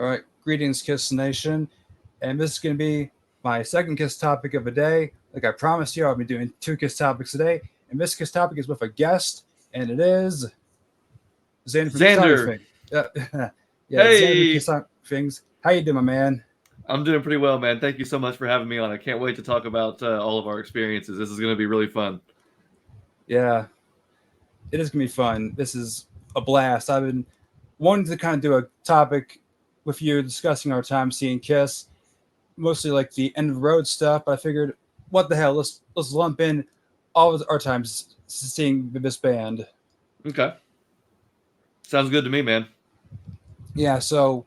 All right, greetings, Kiss Nation. And this is going to be my second Kiss topic of the day. Like I promised you, I'll be doing two Kiss topics today. And this Kiss topic is with a guest, and it is Xander from Kiss Tommy Xander, Thing. Yeah, yeah, Xander from hey, Kiss Tommy Things. How you doing, my man? I'm doing pretty well, man. Thank you so much for having me on. I can't wait to talk about all of our experiences. This is going to be really fun. Yeah, it is going to be fun. This is a blast. I've been wanting to kind of do a topic with you discussing our time seeing Kiss, mostly like the end of the road stuff. But I figured, what the hell? Let's lump in all of our times seeing this band. Okay, sounds good to me, man. Yeah, so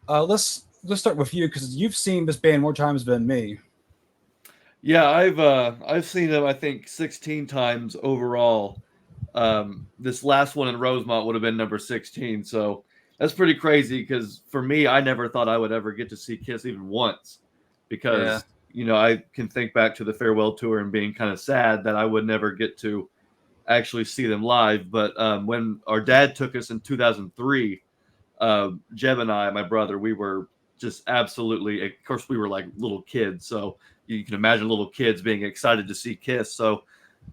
let's start with you because you've seen this band more times than me. Yeah, I've seen them. I think 16 times overall. This last one in Rosemont would have been number 16. So that's pretty crazy because for me, I never thought I would ever get to see Kiss even once Yeah, because I can think back to the farewell tour and being kind of sad that I would never get to actually see them live. But when our dad took us in 2003, Jeb and I, my brother, we were just absolutely, of course, we were like little kids. So you can imagine little kids being excited to see Kiss. So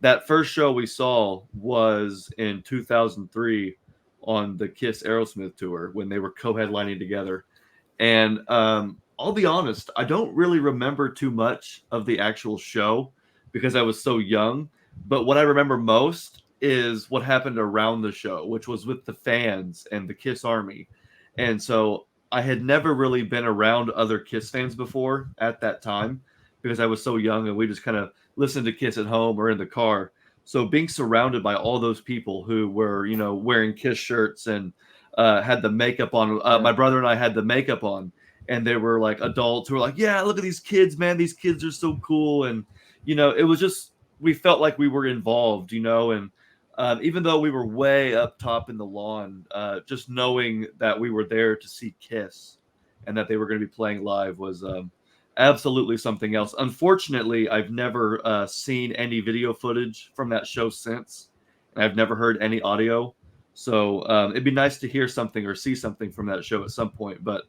that first show we saw was in 2003 on the Kiss Aerosmith tour when they were co-headlining together. And I'll be honest, I don't really remember too much of the actual show because I was so young. But what I remember most is what happened around the show, which was with the fans and the Kiss Army. And so I had never really been around other Kiss fans before at that time because I was so young and we just kind of listened to Kiss at home or in the car. So being surrounded by all those people who were, wearing Kiss shirts and had the makeup on. yeah, My brother and I had the makeup on, and they were like adults who were like, "Yeah, look at these kids, man. These kids are so cool." And it was just we felt like we were involved, and even though we were way up top in the lawn, just knowing that we were there to see Kiss and that they were going to be playing live was absolutely something else. Unfortunately, I've never seen any video footage from that show since, and I've never heard any audio. So it'd be nice to hear something or see something from that show at some point. But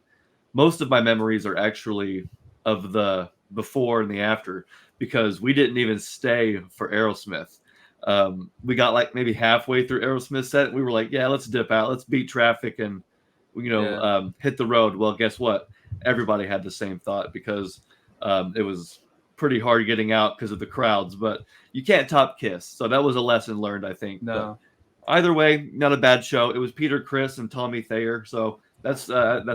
most of my memories are actually of the before and the after because we didn't even stay for Aerosmith. We got like maybe halfway through Aerosmith set. We were like, yeah, let's dip out. Let's beat traffic and, yeah. hit the road. Well, guess what? Everybody had the same thought because it was pretty hard getting out because of the crowds, but you can't top Kiss. So that was a lesson learned, I think. But No, either way, not a bad show. It was Peter Criss and Tommy Thayer. So that's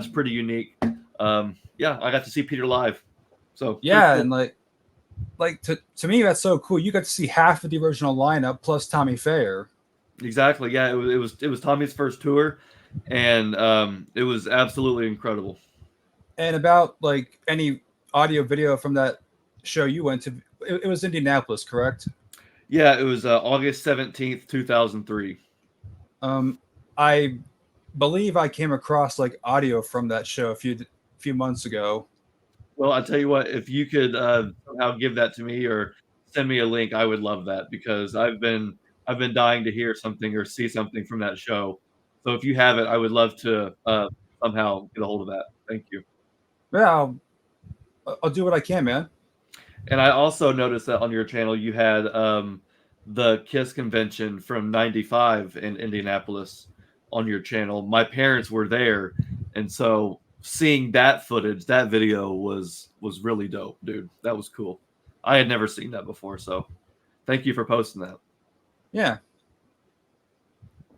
pretty unique. Yeah, I got to see Peter live. So pretty yeah, and cool. like to me that's so cool. You got to see half of the original lineup plus Tommy Fair. Exactly. Yeah, it was Tommy's first tour, and it was absolutely incredible. And about like any audio video from that show you went to, it was Indianapolis, correct? Yeah, it was August 17th, 2003. Um, I believe I came across like audio from that show a few months ago. Well, I tell you what, if you could somehow give that to me or send me a link, I would love that because I've been dying to hear something or see something from that show. So if you have it, I would love to somehow get a hold of that. Thank you. Yeah, I'll do what I can, man. And I also noticed that on your channel you had the Kiss convention from '95 in Indianapolis on your channel. My parents were there, and so seeing that footage, that video was really dope, dude. That was cool. I had never seen that before, so thank you for posting that. Yeah,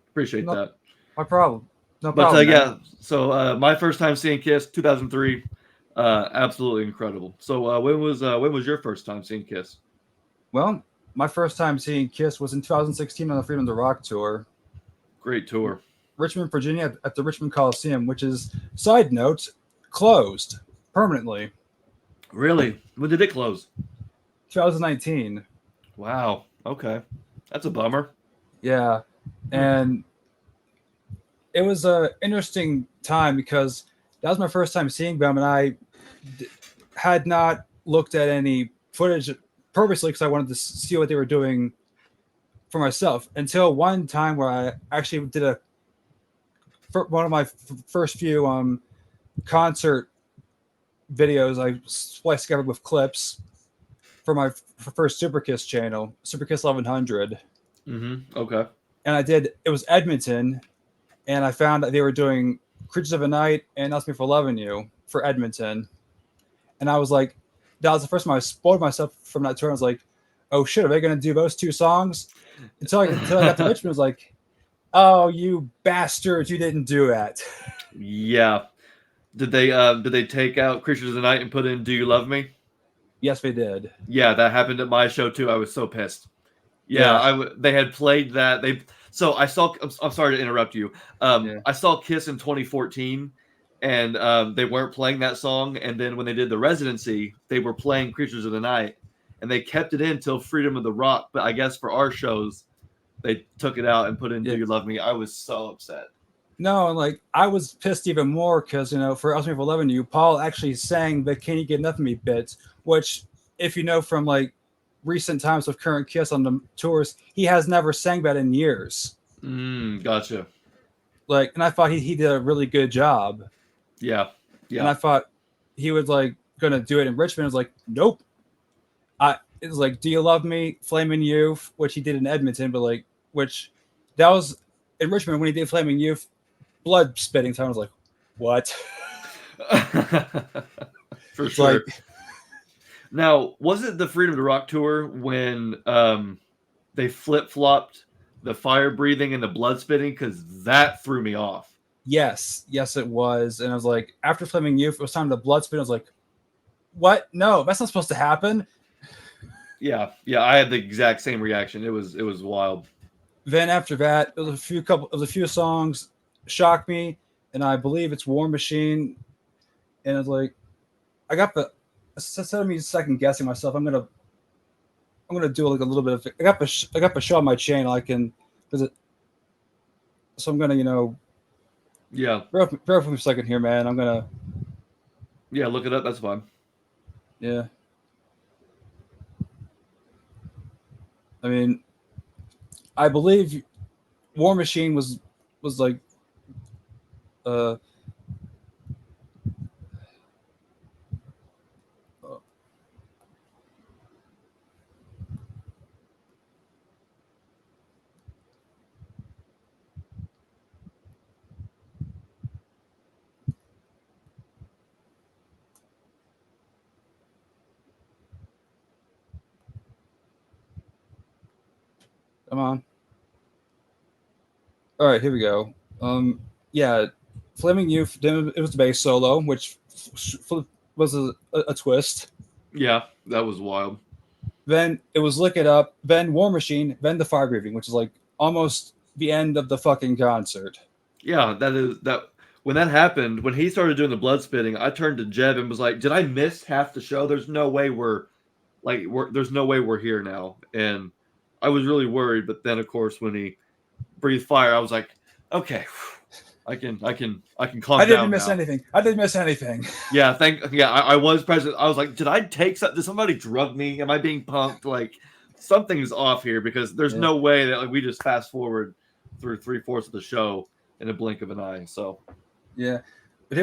Appreciate no, that. no problem, no But problem, man. yeah, so my first time seeing Kiss, 2003, absolutely incredible. So when was your first time seeing Kiss? Well, my first time seeing Kiss was in 2016 on the Freedom to Rock tour, Great tour. Richmond, Virginia, at the Richmond Coliseum, which is, side note, closed permanently. Really? When did it close? 2019. Wow. Okay. That's a bummer. Yeah, Hmm. and it was a interesting time because that was my first time seeing them, and I d- had not looked at any footage purposely because I wanted to see what they were doing for myself until one time where I actually did one of my first few concert videos I spliced together with clips for my first Super Kiss channel, Super Kiss 1100, Okay. and I did. It was Edmonton, and I found that they were doing Creatures of the Night and Ask Me for Loving You for Edmonton, and I was like, that was the first time I spoiled myself from that tour. I was like, oh shit, are they going to do those two songs? Until I got to Richmond, I was like, oh you bastards, you didn't do that. Yeah. Did they take out Creatures of the Night and put in Do You Love Me? Yes, they did. Yeah, that happened at my show too. I was so pissed. Yeah, Yeah, they had played that. So I saw. I'm sorry to interrupt you. yeah, I saw Kiss in 2014, and they weren't playing that song. And then when they did the residency, they were playing Creatures of the Night, and they kept it in till Freedom of the Rock. But I guess for our shows, they took it out and put in yeah. Do You Love Me. I was so upset. No, like I was pissed even more because for Ask Me for Loving You, Paul actually sang the "Can You Get Enough of Me" bits, which, if you know from like recent times with current Kiss on the tours, he has never sang that in years. Gotcha. Like, and I thought he did a really good job, Yeah, and yeah, I thought he was like gonna do it in Richmond. I was like, nope. It was like, "Do You Love Me," "Flaming Youth," which he did in Edmonton, but like, which that was in Richmond when he did "Flaming Youth." Blood spitting time. I was like, what? for It's like, sure. Now, was it the Freedom to Rock tour when they flip flopped the fire breathing and the blood spitting? Because that threw me off. yes, it was. And I was like, after Flaming Youth, it was time to blood spit. I was like, what? No, that's not supposed to happen. Yeah, yeah, I had the exact same reaction. It was wild. Then after that, it was a few songs, Shock Me, and I believe it's War Machine. And it's like, I got the, instead of me second guessing myself, I'm gonna do like a little bit of, I got the show on my channel. I can, because it, so I'm gonna, Yeah, bear with me a second here, man. I'm gonna, yeah, look it up. That's fine. yeah. I mean, I believe War Machine was like uh, uh come on. All right, here we go. Yeah, Flaming Youth. Then it was the bass solo, which was a twist. Yeah, that was wild. Then it was Lick It Up. Then War Machine. Then the Fire Breathing, which is like almost the end of the fucking concert. Yeah, that is that. When that happened, when he started doing the blood spitting, I turned to Jeb and was like, "Did I miss half the show? There's no way there's no way we're here now." And I was really worried. But then, of course, when he breathed fire, I was like, "Okay, I can I calm didn't down miss now." anything. I didn't miss anything. Yeah, I was present. I was like, did I take did somebody drug me? Am I being punked? Like something's off here because there's Yeah, no way that like, we just fast forward through 3/4 of the show in a blink of an eye. So yeah. But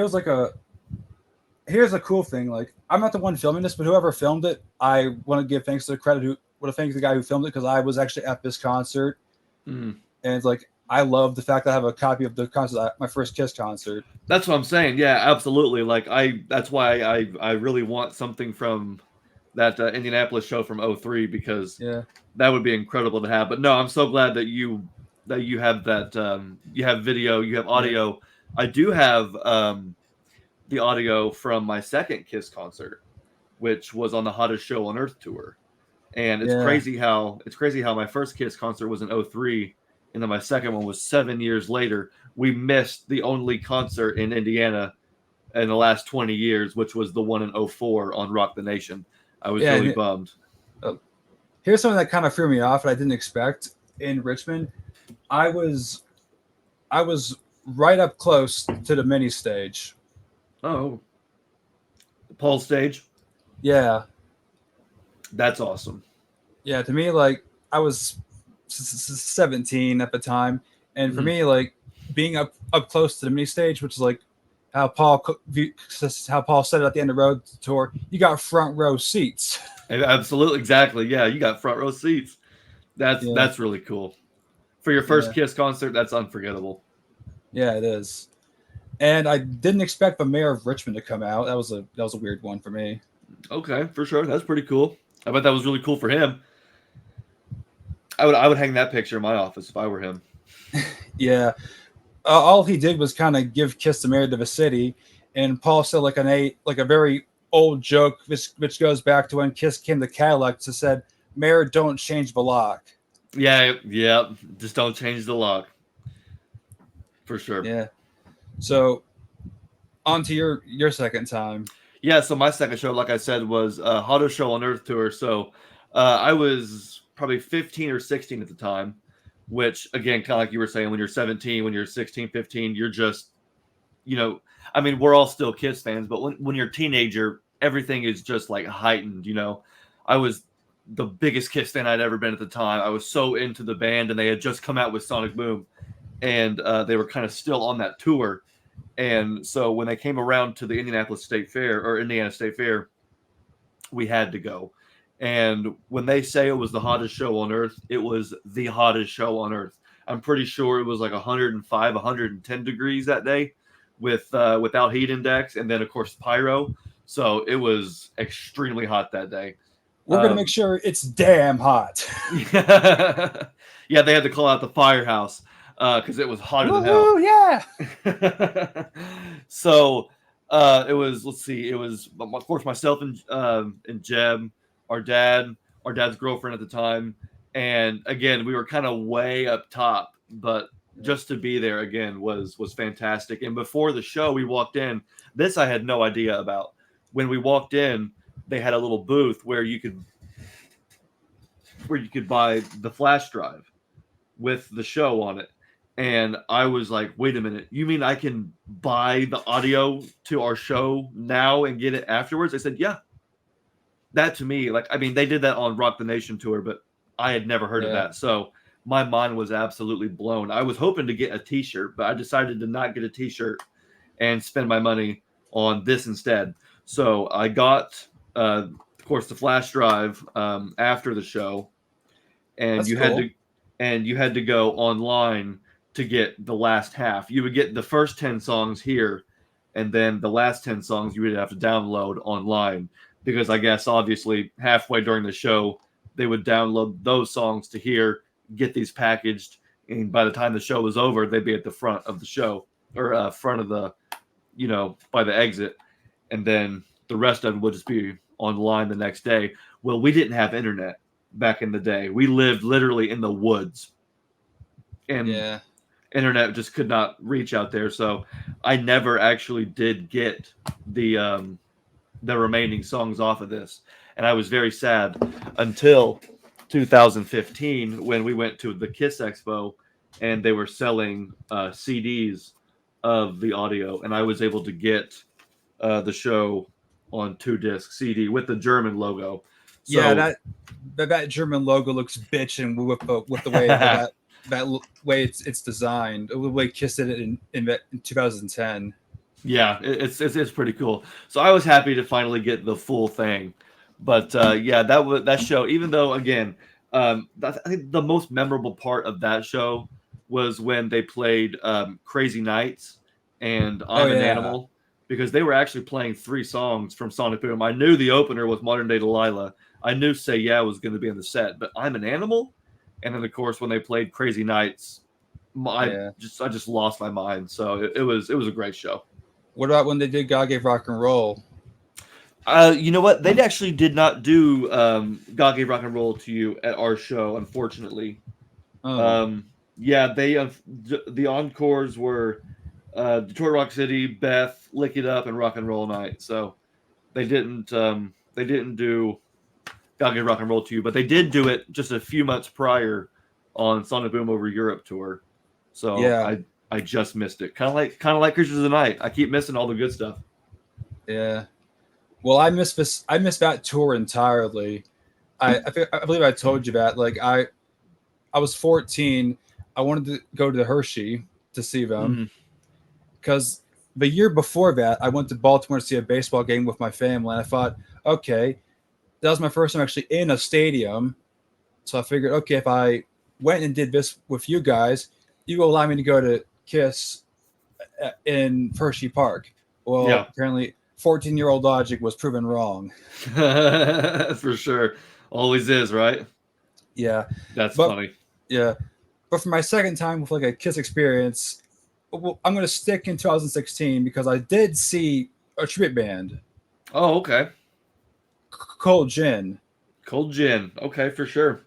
here's a cool thing. Like, I'm not the one filming this, but whoever filmed it, I want to give thanks to the credit who want to thank the guy who filmed it because I was actually at this concert, mm, and it's like I love the fact that I have a copy of the concert, my first Kiss concert. that's what I'm saying. Yeah, absolutely. Like that's why I really want something from that Indianapolis show from '03 because Yeah, that would be incredible to have. But no, I'm so glad that you have that you have video, you have yeah, audio. I do have the audio from my second Kiss concert, which was on the Hottest Show on Earth tour. And yeah, it's crazy how my first Kiss concert was in '03, and then my second one was 7 years later. We missed the only concert in Indiana in the last 20 years, which was the one in '04 on Rock the Nation. I was yeah. really And bummed. uh, here's something that kind of threw me off, and I didn't expect in Richmond. I was I was right up close to the mini stage. Oh, Paul stage. Yeah, That's awesome. yeah. To me, like I was 17 at the time, and for Mhm. me, like being up close to the mini stage, which is like how Paul said it at the end of the road tour. You got front row seats. Absolutely, exactly. Yeah, you got front row seats. Yeah, That's really cool for your first yeah, Kiss concert. That's unforgettable. yeah, it is. And I didn't expect the mayor of Richmond to come out. That was a weird one for me. Okay, for sure. That's pretty cool. I bet that was really cool for him. I would hang that picture in my office if I were him. Yeah, all he did was kind of give Kiss the mayor to the city, and Paul said like a very old joke, which goes back to when Kiss came to Cadillac to said, "Mayor, don't change the lock." Yeah, yeah. Just don't change the lock for sure. Yeah. So on to your second time. Yeah. So my second show, like I said, was Hottest Show on Earth tour. So I was probably 15 or 16 at the time, which again, kind of like you were saying, when you're 17, when you're 16, 15, you're just, you know, I mean, we're all still Kiss fans, but when you're a teenager, everything is just like heightened. I was the biggest Kiss fan I'd ever been at the time. I was so into the band, and they had just come out with Sonic Boom, and they were kind of still on that tour. And so when they came around to the Indianapolis State Fair or Indiana State Fair, we had to go. And when they say it was the hottest show on earth, it was the hottest show on earth. I'm pretty sure it was like 105, 110 degrees that day without heat index, and then of course pyro. So it was extremely hot that day. We're gonna make sure it's damn hot. Yeah, yeah, they had to call out the firehouse because it was hotter than hell. Woohoo! Yeah. So it was. Let's see. It was of course myself and Jeb, our dad, our dad's girlfriend at the time, and again we were kind of way up top, but just to be there again was fantastic. And before the show, we walked in. This I had no idea about. When we walked in, they had a little booth where you could buy the flash drive with the show on it. And I was like, wait a minute, you mean I can buy the audio to our show now and get it afterwards? They said, yeah. That to me, like, I mean, they did that on Rock the Nation tour, but I had never heard of Yeah. that. So my mind was absolutely blown. I was hoping to get a t shirt, but I decided to not get a t shirt and spend my money on this instead. So I got, of course, the flash drive after the show, and That's cool. you had to go online to get the last half. You would get the first 10 songs here, and then the last 10 songs you would have to download online, because I guess obviously halfway during the show they would download those songs to here, get these packaged, and by the time the show was over, they'd be at the front of the show, or front of the, by the exit, and then the rest of it would just be online the next day. Well, we didn't have internet back in the day. We lived literally in the woods, and Yeah. internet just could not reach out there. So I never actually did get the remaining songs off of this, and I was very sad until 2015 when we went to the Kiss Expo, and they were selling CDs of the audio, and I was able to get the show on 2-disc CD with the German logo. Yeah, So that German logo looks bitchin' with the way that way it's designed. The way Kiss did it in 2010. yeah, it's pretty cool. So I was happy to finally get the full thing. But yeah, that show. Even though again, I think the most memorable part of that show was when they played "Crazy Nights" and Oh "I'm an yeah, Animal," because they were actually playing 3 songs from Sonic Boom. I knew the opener was "Modern Day Delilah." I knew "Say Yeah" was going to be in the set, but "I'm an Animal," and then of course when they played "Crazy Nights," yeah. I just lost my mind. So it was a great show. What about when they did "God Gave Rock and Roll"? You know what? They actually did not do "God Gave Rock and Roll to You" at our show, unfortunately. Oh, Um, yeah, the encores were Detroit Rock City, Beth, Lick It Up, and Rock and Roll Night. So they didn't do "God Gave Rock and Roll to You," but they did do it just a few months prior on Sonic Boom Over Europe tour. So yeah, I just missed it. Kind of like Creatures of the Night. I keep missing all the good stuff. yeah. Well, I missed that tour entirely. I believe I told you that. Like I was 14. I wanted to go to the Hershey to see them Mm-hmm. because the year before that, I went to Baltimore to see a baseball game with my family, and I thought, okay, that was my first time actually in a stadium. So I figured, okay, if I went and did this with you guys, you will allow me to go to Kiss in Hershey Park. Yeah, Well, apparently, 14-year-old logic was proven wrong. for sure. Always is, right? Yeah, That's but funny. yeah, but for my second time with like a Kiss experience, well, I'm going to stick in 2016 because I did see a tribute band, Oh, okay. Cold Gin. Cold gin. Okay, for sure.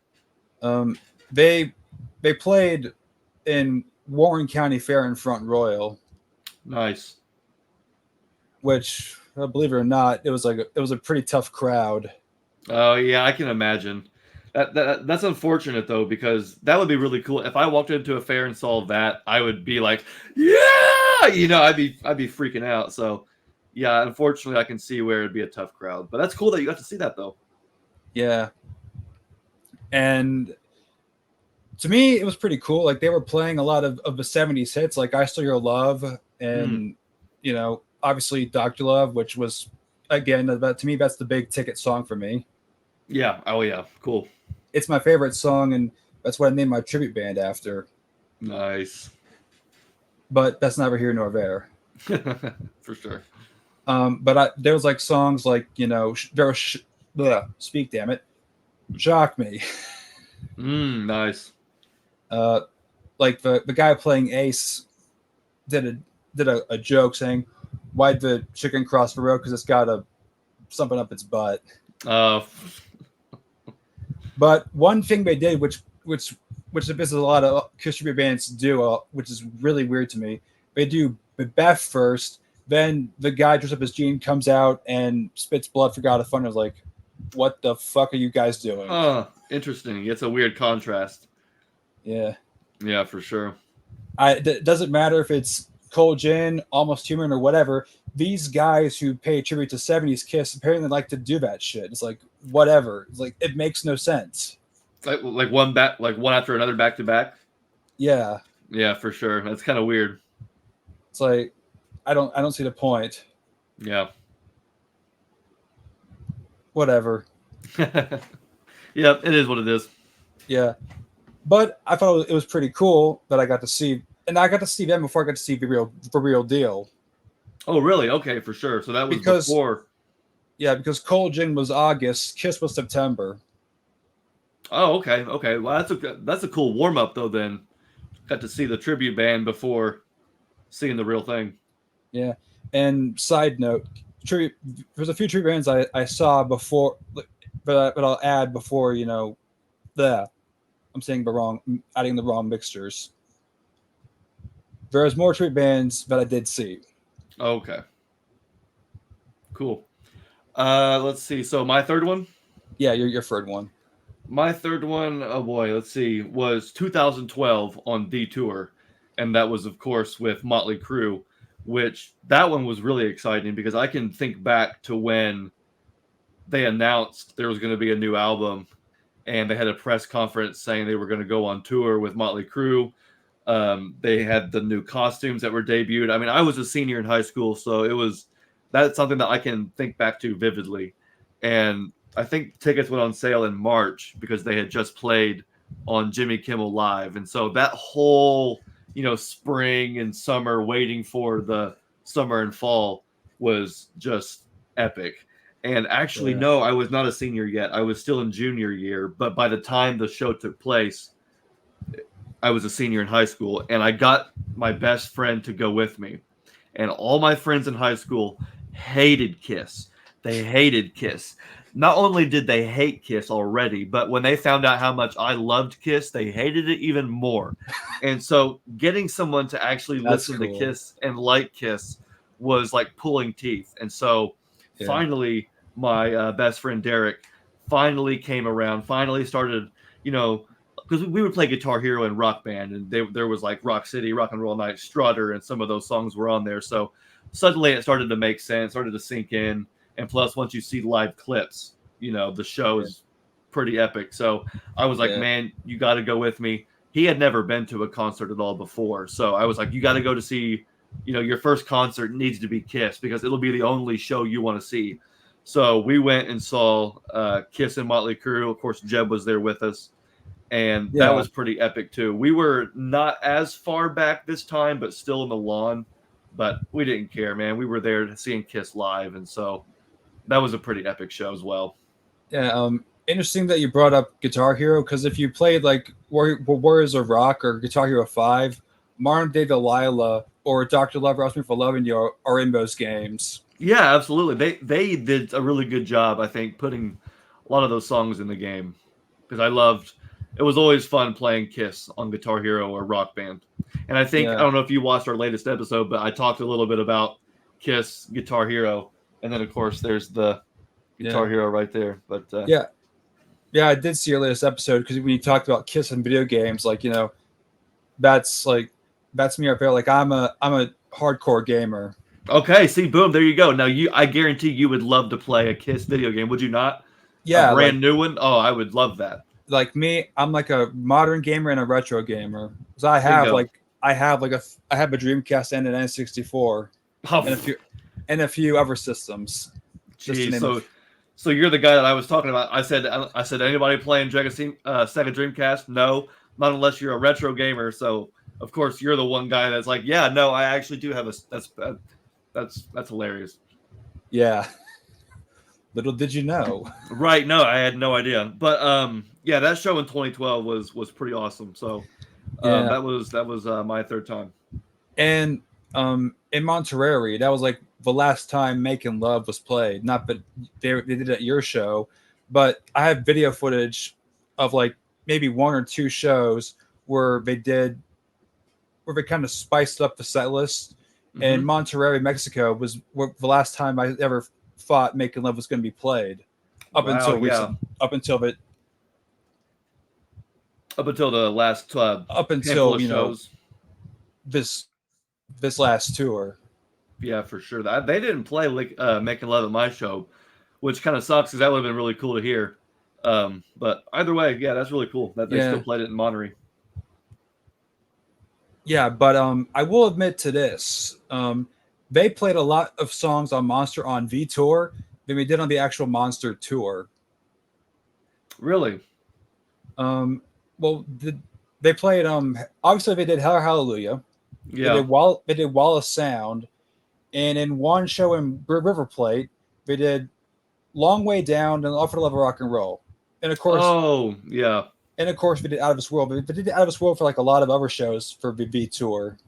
Um, they they played in Warren County Fair in Front Royal, Nice. which, believe it or not, it was a pretty tough crowd. Oh yeah, I can imagine. That's unfortunate though, because that would be really cool. If I walked into a fair and saw that, I would be like, yeah, I'd be freaking out. So yeah, unfortunately, I can see where it'd be a tough crowd. But that's cool that you got to see that though. Yeah, and to me, it was pretty cool. Like they were playing a lot of the '70s hits, like "I Still Your Love" Hmm. and obviously "Doctor Love," which was again to me that's the big ticket song for me. Yeah. Oh yeah. Cool. It's my favorite song, and that's what I named my tribute band after. Nice. But that's neither here nor there. For sure. There was like songs like there was speak damn it, "Shock Me," Nice. uh, like the guy playing Ace did a a joke saying, "Why'd the chicken cross the road? Because it's got a something up its butt." Uh. But one thing they did, which this is a lot of Christian bands do, which is really weird to me. They do Beth first, then the guy dressed up as Gene comes out and spits blood for God of Thunder. I was like, what the fuck are you guys doing? Huh. Interesting. It's a weird contrast. Yeah, Yeah, for sure. doesn't matter if it's Cold Gin, Almost Human, or whatever. These guys who pay tribute to '70s Kiss apparently like to do that shit. It's like whatever. It's like it makes no sense. Like one after another, back to back. Yeah, Yeah, for sure. That's kind of weird. it's like I don't see the point. Yeah. Whatever. Yep, it is what it is. Yeah, but I thought it was pretty cool that I got to see, and I got to see them before I got to see the real deal. Oh, really? Okay, for sure. So that was Because before. yeah, because Cold Gin was August, Kiss was September. Oh, okay, okay. Well, that's a cool warm up though. Then got to see the tribute band before seeing the real thing. Yeah, and side note, tribute, there's a few tribute bands I saw before, but I'll add before the I'm saying the wrong, adding the wrong mixtures. There's more tribute bands that I did see. Okay, cool. Let's see. So my third one. Yeah, your third one. My third one, oh boy, let's see, was 2012 on the tour, and that was of course with Motley Crue, which that one was really exciting because I can think back to when they announced there was going to be a new album, and they had a press conference saying they were going to go on tour with Motley Crue. They had the new costumes that were debuted. I mean, I was a senior in high school, so that's something that I can think back to vividly. And I think tickets went on sale in March because they had just played on Jimmy Kimmel Live. And so that whole, spring and summer waiting for the summer and fall was just epic. And actually, Yeah. no, I was not a senior yet. I was still in junior year. But by the time the show took place, I was a senior in high school, and I got my best friend to go with me. And all my friends in high school hated Kiss. They hated Kiss. Not only did they hate Kiss already, but when they found out how much I loved Kiss, they hated it even more. And so getting someone to actually That's listen to cool. Kiss and like Kiss was like pulling teeth. And so Yeah. finally, my best friend Derek finally came around, finally started, you know, because we would play Guitar Hero and Rock Band, and there was like Rock City, Rock and Roll Night, Strutter, and some of those songs were on there. So suddenly it started to make sense, started to sink in. And plus, once you see live clips, the show Yeah. is pretty epic. So I was like, Yeah. man, you got to go with me. He had never been to a concert at all before. So I was like, you got to go to see your first concert needs to be Kiss because it'll be the only show you want to see. So we went and saw Kiss and Motley Crue. Of course, Jeb was there with us, and that Yeah, was pretty epic too. We were not as far back this time, but still in the lawn. But we didn't care, man. We were there seeing Kiss live, and so that was a pretty epic show as well. yeah. Interesting that you brought up Guitar Hero because if you played like Warriors of Rock or Guitar Hero 5, Modern Day Delilah or Dr. Love Asked Me for Loving You are in those games. Yeah, absolutely. They did a really good job, I think, putting a lot of those songs in the game because I loved. It was always fun playing Kiss on Guitar Hero or Rock Band, and I think I Yeah, don't know if you watched our latest episode, but I talked a little bit about Kiss, Guitar Hero, and then of course there's the yeah, Guitar Hero right there. But yeah, yeah. I did see your latest episode because when you talked about Kiss and video games, like that's like that's me up there. Like I'm a hardcore gamer. okay, see, boom, there you go. Now I guarantee you would love to play a Kiss video game, would you not? A Yeah, brand new one. Oh, I would love that. like me, I'm like a modern gamer and a retro gamer. So Bingo. I have a Dreamcast and an N64 Oh, and a few other systems. Just to geez, name a so you're the guy that I was talking about. I said anybody playing Sega Dreamcast? No, not unless you're a retro gamer. So of course you're the one guy that's like, yeah, no, I actually do have a. That's hilarious. yeah. Little did you know. Right? No, I had no idea. But yeah, that show in 2012 was pretty awesome. So Yeah. that was my third time. And in Monterey, that was like the last time Making Love was played. Not that they did it at your show, but I have video footage of like maybe one or two shows where they kind of spiced up the set list. And Hmm. Monterrey, Mexico was the last time I ever thought Making Love was going to be played. Up Wow. until Yeah. recent, up until it, Up until the last up handful until of shows. this this last tour. Yeah, for sure. They didn't play like Making Love at my show, which kind of sucks because that would have been really cool to hear. But either way, yeah, that's really cool that they still Yeah, played it in Monterey. yeah, but I will admit to this. They played a lot of songs on Monster on V tour than we did on the actual Monster tour. Really? Um, well, they played obviously they did Hell Hallelujah. Yeah. They did Wall of Sound, and in one show in River Plate, they did Long Way Down and Offer to Love Rock and Roll, and of course, Oh, yeah. we did Out of This World. But they did Out of This World for like a lot of other shows for the V tour.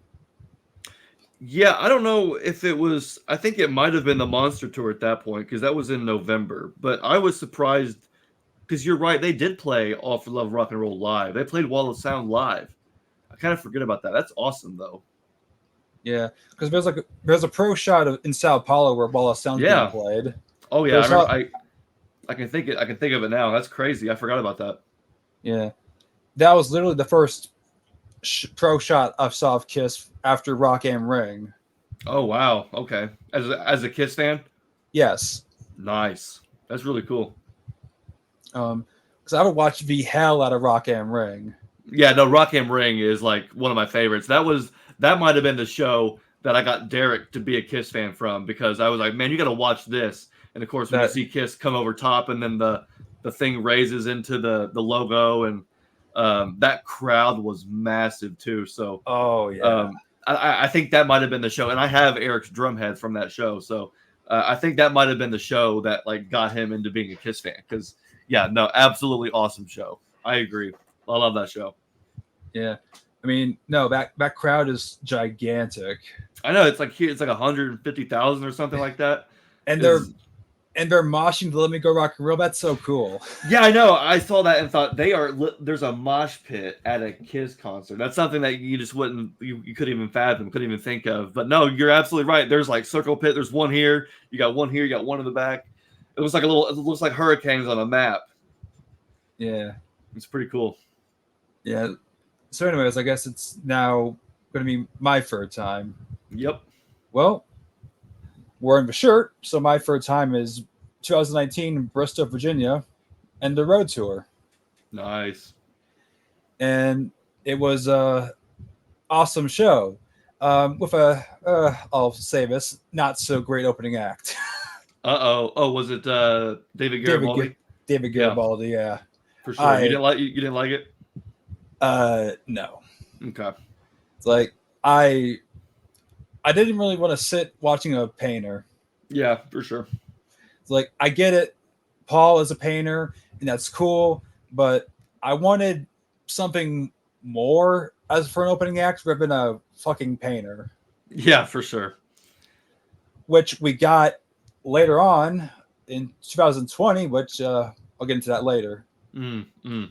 Yeah, I don't know if it was. I think it might have been the Monster Tour at that point because that was in November. But I was surprised because you're right. They did play All for Love Rock and Roll live. They played Wall of Sound live. I kind of forget about that. That's awesome though. Yeah, because there's a pro shot in Sao Paulo where Wall of Sound's being Yeah. played. Oh yeah. I There's remember. not, I can think it. I can think of it now. That's crazy. I forgot about that. yeah, that was literally the first pro shot I saw of Kiss after Rock and Ring. Oh wow. Okay. As a Kiss fan, Yes, nice. That's really cool. because I would watch the hell out of Rock and Ring. Yeah. No, Rock Am Ring is like one of my favorites. That might have been the show that I got Derek to be a Kiss fan from because I was like, man, you got to watch this. And of course, when you That see Kiss come over top and then the thing raises into the logo and that crowd was massive too. So oh yeah, um, I think that might have been the show, and I have Eric's drum head from that show. So I think that might have been the show that like got him into being a Kiss fan. Because yeah, no, absolutely awesome show. I agree. I love that show. yeah. I mean, no, that crowd is gigantic, I know it's like 150,000 or something like that. and Is they're moshing to Let Me Go Rock and Roll. That's so cool. Yeah, I know. I saw that and thought there's a mosh pit at a Kiss concert. That's something that you just wouldn't you couldn't even fathom, couldn't even think of. But no, you're absolutely right. There's like circle pit. There's one here. You got one here. You got one in the back. It looks like hurricanes on a map. Yeah, It's pretty cool. yeah. So, anyways, I guess it's now going to be my third time. Yep. Well, wearing the shirt, so my third time is 2019 Bristol, Virginia, and the road tour, Nice. and it was a awesome show. With I'll say this, not so great opening act. Uh-oh. Oh, was it David David Garibaldi? David Yeah, Garibaldi. Yeah, for sure. You I didn't like you didn't like it? no. Okay. It's like I didn't really want to sit watching a painter. Yeah, for sure. It's like I get it, Paul is a painter, and that's cool, but I wanted something more as for an opening act rather than a fucking painter, Yeah, for sure. which we got later on in 2020, which I'll get into that later.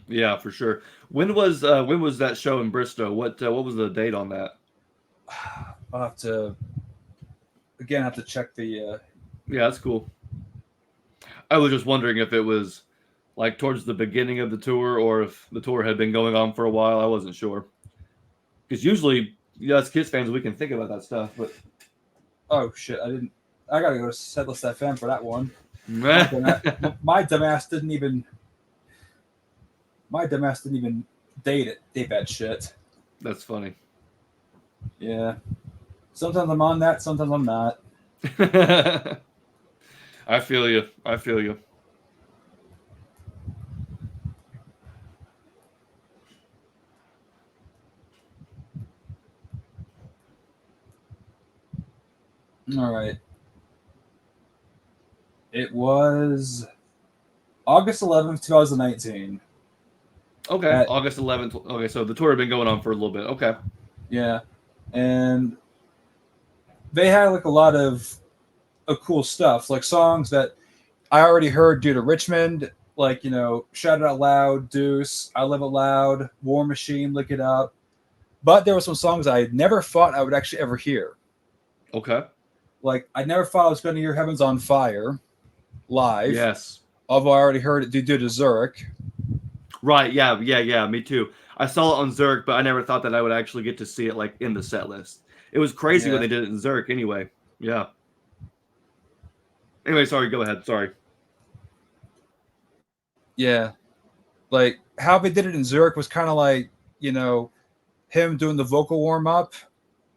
Yeah, for sure. When was that show in Bristow? What was the date on that? I'll have to again have to check the Yeah, that's cool. I was just wondering if it was like towards the beginning of the tour or if the tour had been going on for a while. I wasn't sure. Because usually, us Kiss fans, we can think about that stuff, but oh shit, I gotta go to Setlist FM for that one. My dumb my dumbass didn't even date that shit. that's funny. Yeah. Sometimes I'm on that, sometimes I'm not. I feel you. I feel you. All right. It was August 11th, 2019. Okay, At August 11th. Okay, so the tour had been going on for a little bit. Okay. yeah, and they had like a lot of cool stuff, like songs that I already heard due to Richmond, like Shout It Out Loud, Deuce, I Live It Loud, War Machine, Lick It Up. But there were some songs I never thought I would actually ever hear. Okay. Like I never thought I was going to hear Heaven's on Fire live, Yes. although I already heard it due to Zurich. Right. Yeah. Yeah. Yeah. Me too. I saw it on Zurich, but I never thought that I would actually get to see it like in the set list. It was crazy when Yeah, they did it in Zurich. Anyway. Yeah. Anyway, sorry. Go ahead. Sorry. yeah. Like how they did it in Zurich was kind of like you know him doing the vocal warm up,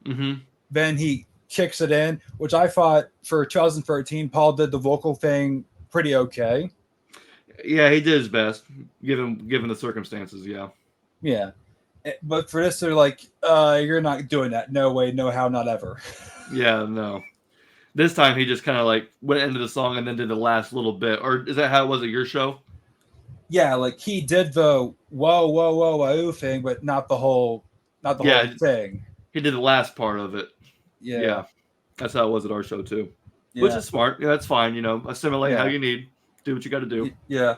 Mm-hmm. then he kicks it in, which I thought for 2013 Paul did the vocal thing pretty okay. Yeah, he did his best, given the circumstances. Yeah. Yeah. But for this, they're like, you're not doing that. No way, no how, not ever. Yeah. No. This time he just kind of like went into the song and then did the last little bit. Or is that how it was at your show? Yeah, like he did the whoa, whoa, whoa, whoa thing, but not the whole Yeah, thing. he did the last part of it. Yeah, Yeah, that's how it was at our show too. Which yeah, is smart. Yeah, that's fine. Assimilate how yeah, you need. Do what you got to do. yeah.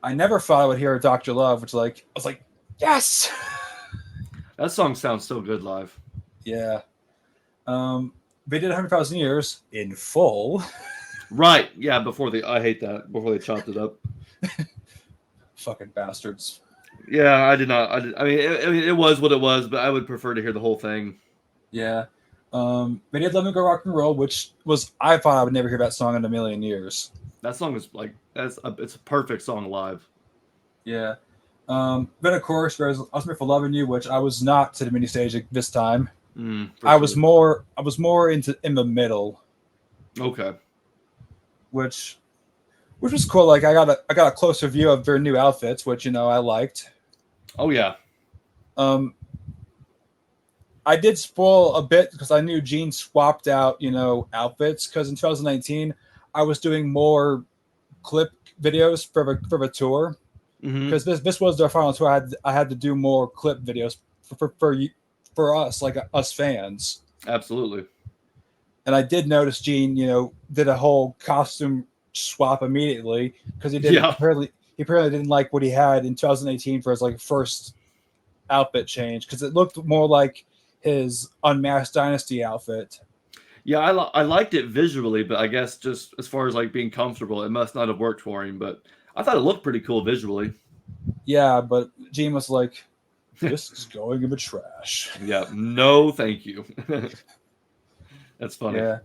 I never thought I would hear Doctor Love, which I was like, yes, That song sounds so good live. yeah. They did 100,000 years in full. Right. Yeah. I hate that. Before they chopped it up. Fucking bastards. Yeah, I did not. I mean, it was what it was, but I would prefer to hear the whole thing. Yeah. They did Let Me Go Rock and Roll, which was I thought I would never hear that song in a million years. That song is like it's a perfect song live. Yeah. Then of course there's I was made for loving you, which I was not to the mini stage this time. For sure. I was more into in the middle, Okay. which was cool. Like I got a closer view of their new outfits, which I liked. Oh yeah. Um, I did spoil a bit because I knew Gene swapped out outfits because in 2019 I was doing more clip videos for the tour Mm-hmm. because this was their final tour. I had to do more clip videos for us like us fans. Absolutely. And I did notice Gene, did a whole costume swap immediately because Yeah. he apparently didn't like what he had in 2018 for his like first outfit change because it looked more like his Unmasked Dynasty outfit. Yeah, I liked it visually, but I guess just as far as like being comfortable, it must not have worked for him. But I thought it looked pretty cool visually. Yeah, but Gene was like, "This is going in the trash." Yeah, no, thank you. That's funny. Yeah,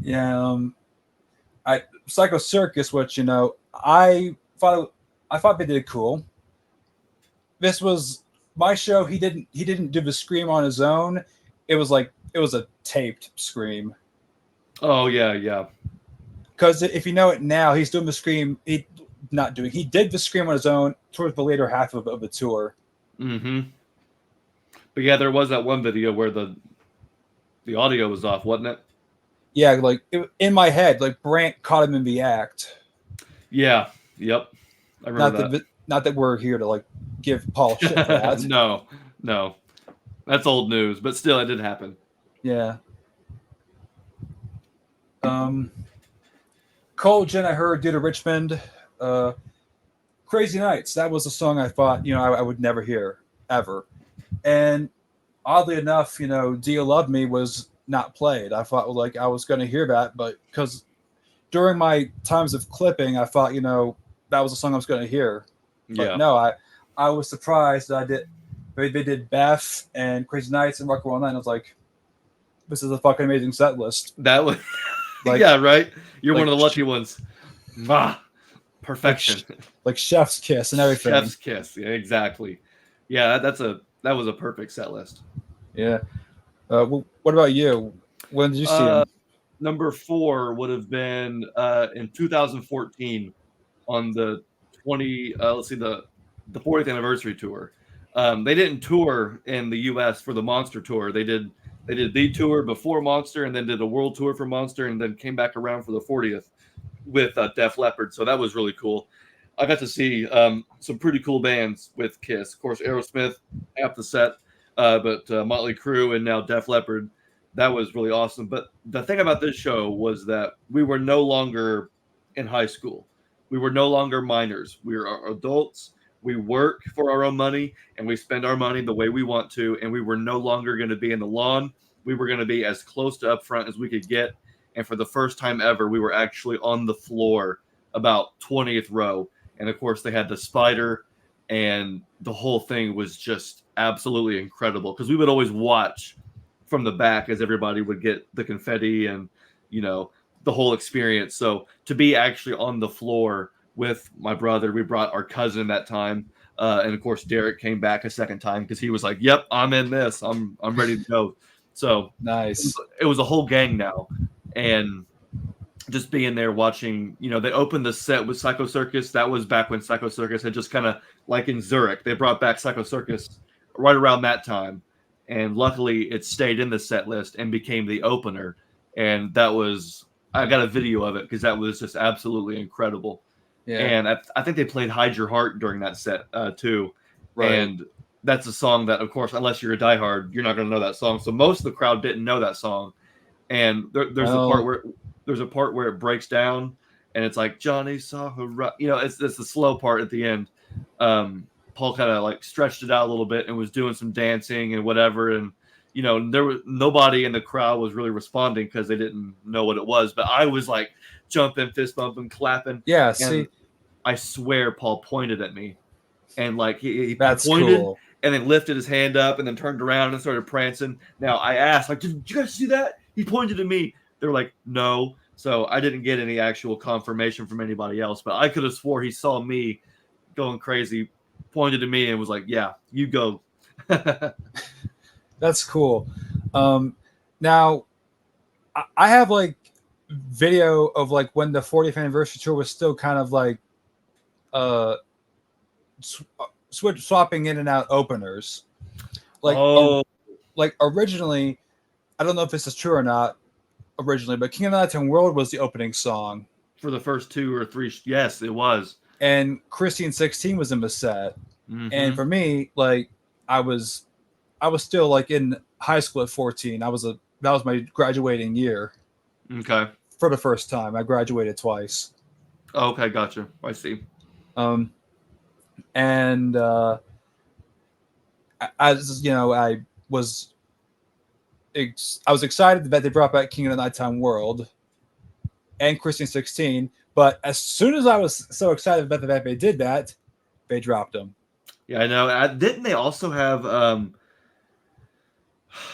yeah. I Psycho Circus, which I thought they did cool. This was my show. He didn't do the scream on his own. it was a taped scream. Oh yeah, yeah. Because if you know it now, he's doing the scream. He did the scream on his own towards the later half of the tour. Mm-hmm. But yeah, there was that one video where the audio was off, wasn't it? Yeah, like in my head, like Brant caught him in the act. Yeah. Yep. I remember Not that we're here to like give Paul shit for that. that. No, no, that's old news, but still, it did happen. Yeah. Cold Gin, I heard due to Richmond. Uh, Crazy Nights. That was a song I thought I would never hear ever. And oddly enough, Do You Love Me was not played. I thought like I was going to hear that, but because during my times of clipping, I thought that was a song I was going to hear. But Yeah. no, I was surprised that I did. They did Beth and Crazy Nights and Rock All Night. And I was like, this is a fucking amazing set list. That was, Like, yeah, right. You're like one of the lucky ones. Ah, perfection. Like chef's kiss and everything. Chef's kiss. Yeah, exactly. Yeah, that was a perfect set list. Yeah. What about you? When did you see him? Number 4 would have been in 2014 on the 40th anniversary tour. They didn't tour in the U.S. for the Monster tour. They did the tour before Monster, and then did a world tour for Monster, and then came back around for the 40th with Def Leppard. So that was really cool. I got to see some pretty cool bands with Kiss. Of course, Aerosmith, half the set, but Motley Crue and now Def Leppard. That was really awesome. But the thing about this show was that we were no longer in high school. We were no longer minors. We are adults. We work for our own money, and we spend our money the way we want to. And we were no longer going to be in the lawn. We were going to be as close to up front as we could get. And for the first time ever, we were actually on the floor about 20th row. And of course, they had the spider, and the whole thing was just absolutely incredible because we would always watch from the back as everybody would get the confetti and, the whole experience. So to be actually on the floor with my brother, we brought our cousin that time. And of course, Derek came back a second time because he was like, yep, I'm in this. I'm ready to go. So Nice. It was a whole gang now. And just being there watching, they opened the set with Psycho Circus. That was back when Psycho Circus had just kind of, like in Zurich, they brought back Psycho Circus right around that time. And luckily it stayed in the set list and became the opener. And I got a video of it because that was just absolutely incredible. Yeah. And I think they played Hide Your Heart during that set too. Right. And that's a song that, of course, unless you're a diehard, you're not going to know that song. So most of the crowd didn't know that song. And there's a part where it breaks down and it's like Johnny saw her. It's the slow part at the end. Paul kind of like stretched it out a little bit and was doing some dancing and whatever. And, there was nobody in the crowd was really responding because they didn't know what it was. But I was like jumping, fist bumping, clapping. Yeah. And See, I swear Paul pointed at me and like he that's pointed cool. and then lifted his hand up and then turned around and started prancing. Now I asked, like, did you guys see that? He pointed at me. They were like, no. So I didn't get any actual confirmation from anybody else, but I could have swore he saw me going crazy, pointed to me and was like, yeah, you go. That's cool. Now, I have like video of like when the 40th anniversary tour was still kind of like swapping in and out openers. Like originally, I don't know if this is true or not originally, but King of the Nighttime World was the opening song. For the first 2 or 3, yes, it was. And Christine 16 was in the set. Mm-hmm. And for me, like I was still like in high school at 14. That was my graduating year. Okay. For the first time. I graduated twice. Okay, gotcha. I see. And as you know, I was excited that they brought back King of the Nighttime World and Christine 16, but as soon as I was so excited about that they did that, they dropped them. Yeah, I know. Didn't they also have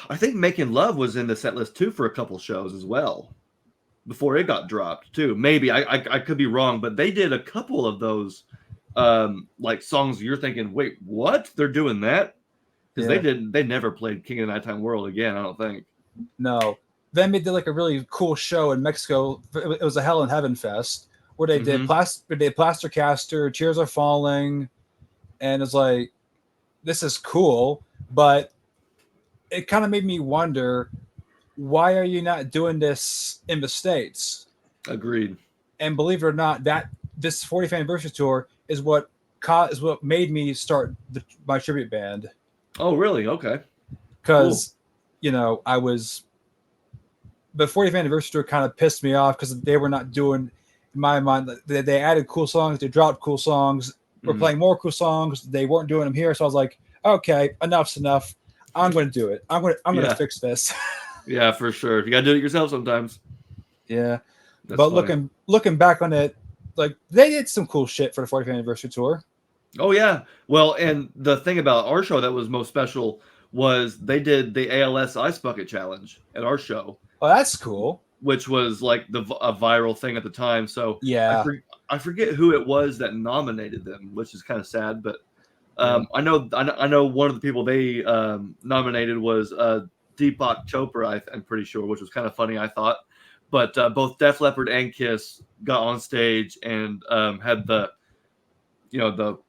I think Making Love was in the set list too for a couple shows as well before it got dropped too. Maybe I could be wrong, but they did a couple of those like songs you're thinking, wait, what? They're doing that? Because they never played King of the Nighttime World again, I don't think. No. Then they did like a really cool show in Mexico. It was a Hell in Heaven Fest where they did Mm-hmm. Plaster Caster, Cheers Are Falling, and it's like this is cool, but it kind of made me wonder why are you not doing this in the states? Agreed. And believe it or not, that this 40th anniversary tour is what made me start my tribute band Oh, really? Okay. Cool. because I was the 40th anniversary tour kind of pissed me off because they were not doing, in my mind, they added cool songs, they dropped cool songs, we're Mm. playing more cool songs, they weren't doing them here. So I was like, okay, enough's enough. I'm going to do it. I'm going to Yeah. fix this. Yeah, for sure. You gotta do it yourself sometimes. Yeah, That's but funny. looking back on it, like they did some cool shit for the 40th anniversary tour. Oh yeah. Well, and the thing about our show that was most special was they did the ALS Ice Bucket Challenge at our show, Oh, that's cool. which was like a viral thing at the time. So I Yeah, for, I forget who it was that nominated them, which is kind of sad. But yeah, I know one of the people they nominated was Deepak Chopra. I'm pretty sure, which was kind of funny. I thought, but both Def Leppard and Kiss got on stage and had the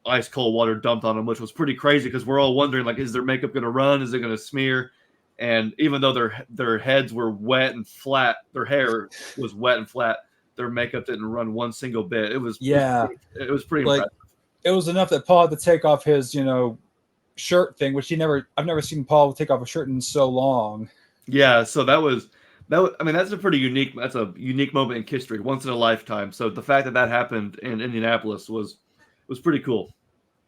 ice cold water dumped on them, which was pretty crazy because we're all wondering like, is their makeup going to run? Is it going to smear? And even though their heads were wet and flat, their hair was wet and flat. Their makeup didn't run one single bit. yeah. It was pretty Like impressive. it was enough that Paul had to take off his shirt thing, which I've never seen Paul take off a shirt in so long. Yeah, so I mean that's a unique moment in history, once in a lifetime. So the fact that that happened in Indianapolis was pretty cool.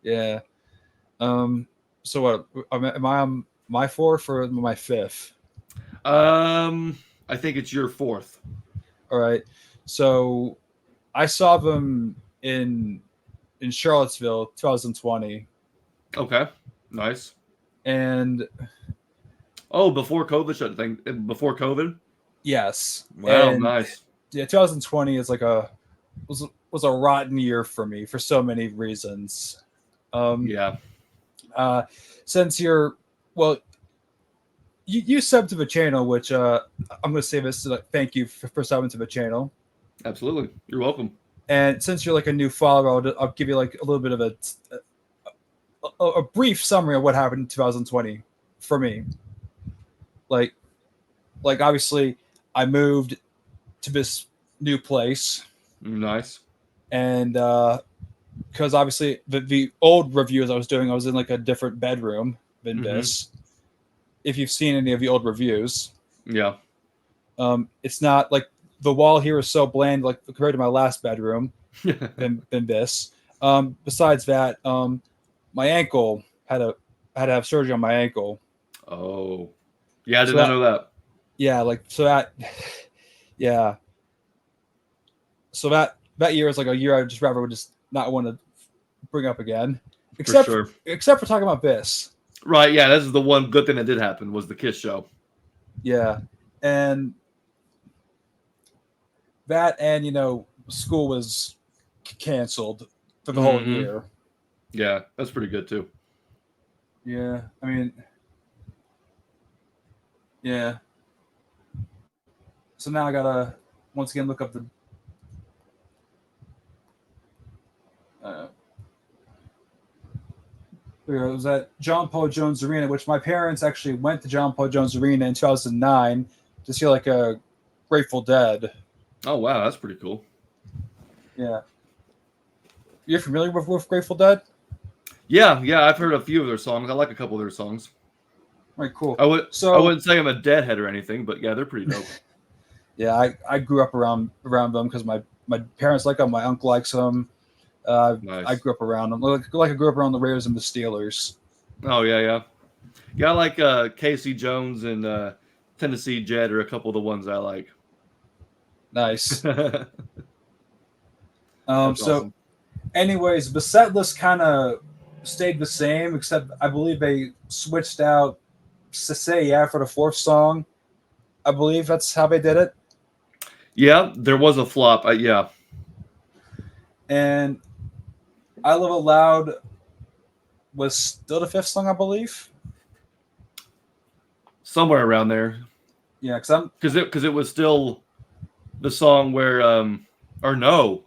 Yeah. Um. So what? Am I on my fourth or my fifth? Um, I think it's your fourth. All right. So I saw them in Charlottesville, 2020, Okay, nice. and Oh, before COVID shut thing. Before COVID. yes, Wow, and nice. yeah, 2020 is like was a rotten year for me for so many reasons. Um. Yeah, Uh. Since you're well, you subbed to the channel, which I'm going to say this like thank you for subbing to the channel. absolutely. You're welcome. And since you're like a new follower, I'll give you like a little bit of a brief summary of what happened in 2020 for me. Like obviously, I moved to this new place, Nice. and because obviously the old reviews I was doing, I was in like a different bedroom than Mm-hmm. this. If you've seen any of the old reviews, Yeah. it's not like the wall here is so bland, like compared to my last bedroom than this. Besides that, my ankle had to have surgery on my ankle. Oh, yeah. I did So not that know that. yeah, like so that yeah, so that year is like a year I just rather would just not want to bring up again, For except sure. except for talking about this. Right. Yeah. This is the one good thing that did happen was the Kiss show. Yeah, and that and school was canceled for the whole Mm-hmm. year. Yeah, that's pretty good too. Yeah, I mean, yeah. So now I gotta once again look up the. Uh, it was at John Paul Jones Arena, which my parents actually went to John Paul Jones Arena in 2009 to see like a Grateful Dead. Oh wow, that's pretty cool. Yeah, you're familiar with Grateful Dead? Yeah, yeah. I've heard a few of their songs. I like a couple of their songs. Right, cool. I So wouldn't say I'm a deadhead or anything, but yeah, they're pretty dope. yeah, I grew up around them because my parents like them, my uncle likes them. I Nice. grew up around them, like I grew up around the Raiders and the Steelers. Oh yeah, yeah. Yeah, I like Casey Jones and Tennessee Jet are a couple of the ones I like. Nice. That's So awesome. anyways, the set list kind of stayed the same, except I believe they switched out Say Yeah for the fourth song. I believe that's how they did it. Yeah, there was a flop. Yeah, And I Love It Loud was still the fifth song, I believe. somewhere around there. Yeah, because I'm because it was still the song where or no,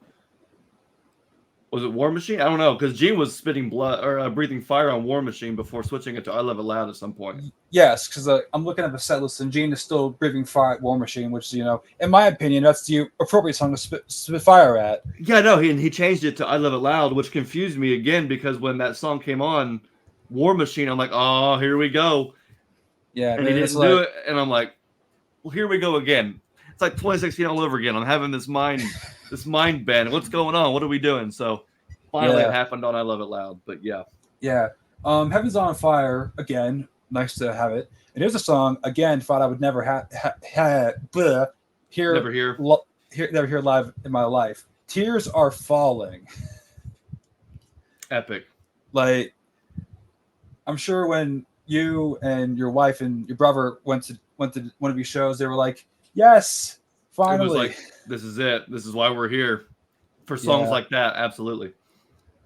was it War Machine? I don't know, because Gene was spitting blood or breathing fire on War Machine before switching it to I Love It Loud at some point. yes, because I'm looking at the set list, and Gene is still breathing fire at War Machine, which in my opinion, that's the appropriate song to spit fire at. Yeah, no, he changed it to I Love It Loud, which confused me again because when that song came on, War Machine, I'm like, oh, here we go, Yeah, and but he it's didn't do like, it, and I'm like, well, here we go again. It's like 2016 all over again. I'm having this mind bend. What's going on? What are we doing? So finally, it yeah, happened on I Love It Loud. But yeah, yeah. Heaven's on Fire again. Nice to have it. It is a song again. Thought I would never hear never here. never hear live in my life. Tears are falling. Epic. Like, I'm sure when you and your wife and your brother went to one of these shows, they were like, "Yes, It was finally." like, this is it. This is why we're here for songs Yeah, like that. Absolutely.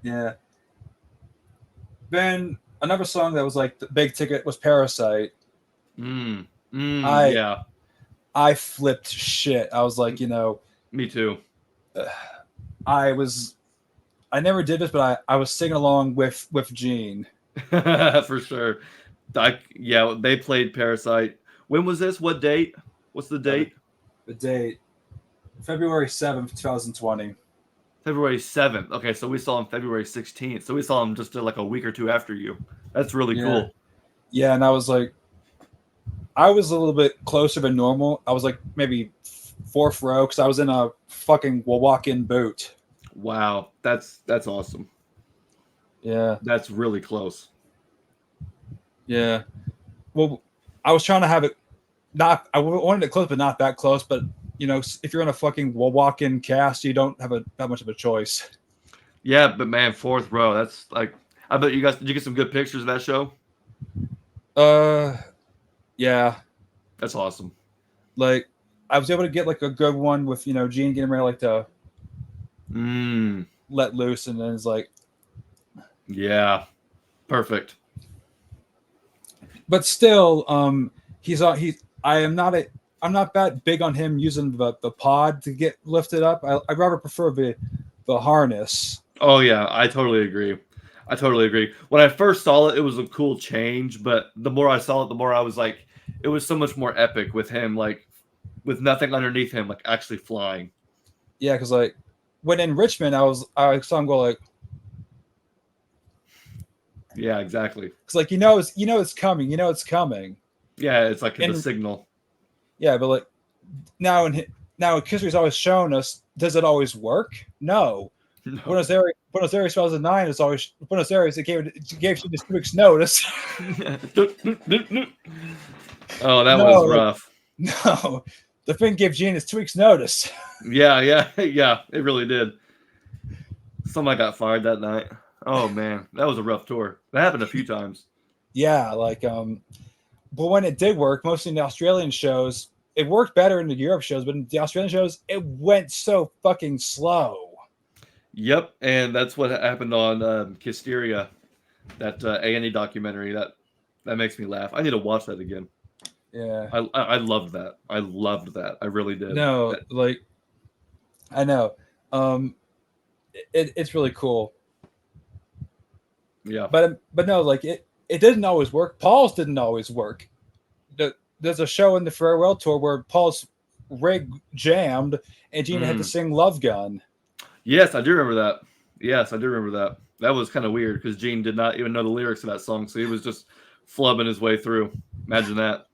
yeah. Then another song that was like the big ticket was Parasite. Mm, I yeah. I flipped shit. I was like, Me too. I was I never did this, but I was singing along with Gene. For sure. Yeah, they played Parasite. When was this? What date? What's the Uh, the, date? the date February 7th, 2020. February 7th. Okay, so we saw him February 16th. So we saw him just like a week or two after you. That's really Yeah, cool. yeah, and I was like, I was a little bit closer than normal. I was like maybe fourth row because I was in a fucking walk-in boot. Wow. That's awesome. Yeah, That's really close. yeah. Well, I was trying to have it not. I wanted it close, but not that close. But if you're in a fucking walk-in cast, you don't have that much of a choice. Yeah, but man, fourth row. That's like I bet you guys did you get some good pictures of that show? Uh, yeah. That's awesome. Like, I was able to get like a good one with Gene getting ready like to Mm. let loose, and then it's like, Yeah. Perfect. but still, he's on. I am not a. I'm not that big on him using the pod to get lifted up. I'd rather prefer the harness. Oh yeah, I totally agree. I totally agree. When I first saw it, it was a cool change, but the more I saw it, the more I was like, it was so much more epic with him, like with nothing underneath him, like actually flying. Yeah, because like when in Richmond, I saw him go like, Yeah, exactly. because like it's coming, it's coming, Yeah, it's like the and signal. yeah, but like now and now history's always shown us, does it always work? No. No. Buenos Aires 2009 is always Buenos Aires. It gave you this 2 weeks notice. Oh, that was No, rough. no, the thing gave Gene his 2 weeks notice. Yeah, yeah, yeah. It really did. Somebody got fired that night. Oh man, that was a rough tour. That happened a few times. Yeah, like but when it did work, mostly in the Australian shows, it worked better in the Europe shows, but in the Australian shows, it went so fucking slow. Yep, and that's what happened on Hysteria, that A&E documentary. That makes me laugh. I need to watch that again. Yeah. I loved that. I loved that. I really did. No, like I know. Um it's really cool. Yeah. But no, like it didn't always work. Paul's didn't always work. There's a show in the farewell tour where Paul's rig jammed and Gina had to sing Love Gun. Yes, I do remember that. Yes, I do remember that. That was kind of weird because Gene did not even know the lyrics to that song, so he was just flubbing his way through. Imagine that.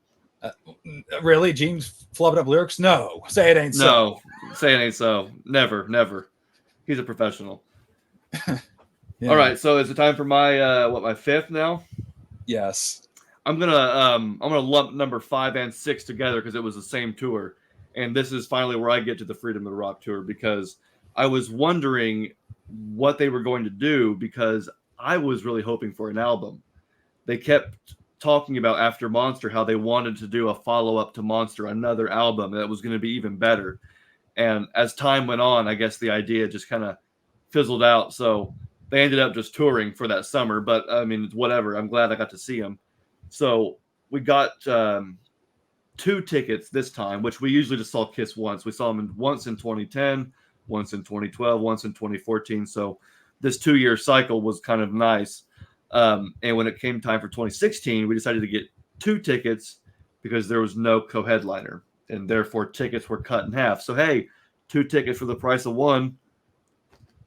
Really? Gene's flubbing up lyrics? No. Say it ain't so. No, say it ain't so. Never, never. He's a professional. Yeah. All right, so is it time for my fifth now? Yes. I'm gonna lump number 5 and 6 together because it was the same tour, and this is finally where I get to the Freedom of the Rock tour because I was wondering what they were going to do because I was really hoping for an album. They kept talking about after Monster how they wanted to do a follow up to Monster, another album that was going to be even better. And as time went on, I guess the idea just kind of fizzled out. So they ended up just touring for that summer. But I mean, it's whatever. I'm glad I got to see them. So we got 2 tickets this time, which we usually just saw Kiss once. We saw them once in 2010, once in 2012, once in 2014. So this 2-year cycle was kind of nice. And when it came time for 2016, we decided to get 2 tickets because there was no co-headliner, and therefore tickets were cut in half. So hey, 2 tickets for the price of one.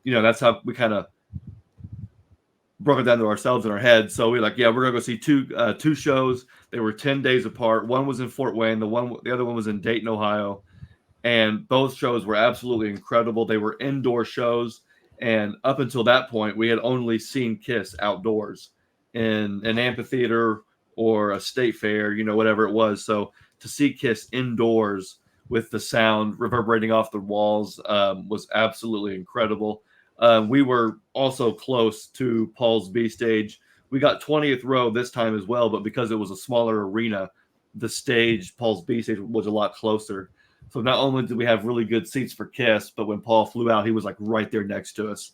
That's how we kind of broke it down to ourselves in our heads. So we're like, yeah, we're gonna go see two shows. They were 10 days apart. One was in Fort Wayne. The other one was in Dayton, Ohio. And both shows were absolutely incredible. They were indoor shows, and up until that point, we had only seen Kiss outdoors in an amphitheater or a state fair, whatever it was. So to see Kiss indoors with the sound reverberating off the walls was absolutely incredible. We were also close to Paul's B stage. We got 20th row this time as well, but because it was a smaller arena, the stage, Paul's B stage, was a lot closer. So not only did we have really good seats for Kiss, but when Paul flew out, he was like right there next to us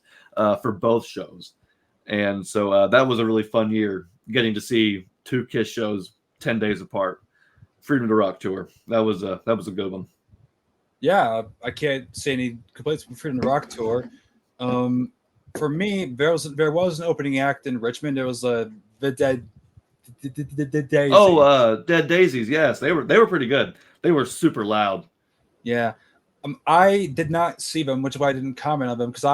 for both shows. And so that was a really fun year, getting to see 2 Kiss shows 10 days apart. Freedom to Rock tour. That was a good one. Yeah, I can't say any complaints with Freedom to Rock tour. For me, there was an opening act in Richmond. There was the Dead Daisy. Oh, Dead Daisies. Yes, they were pretty good. They were super loud. Yeah. I did not see them, which is why I didn't comment on them, because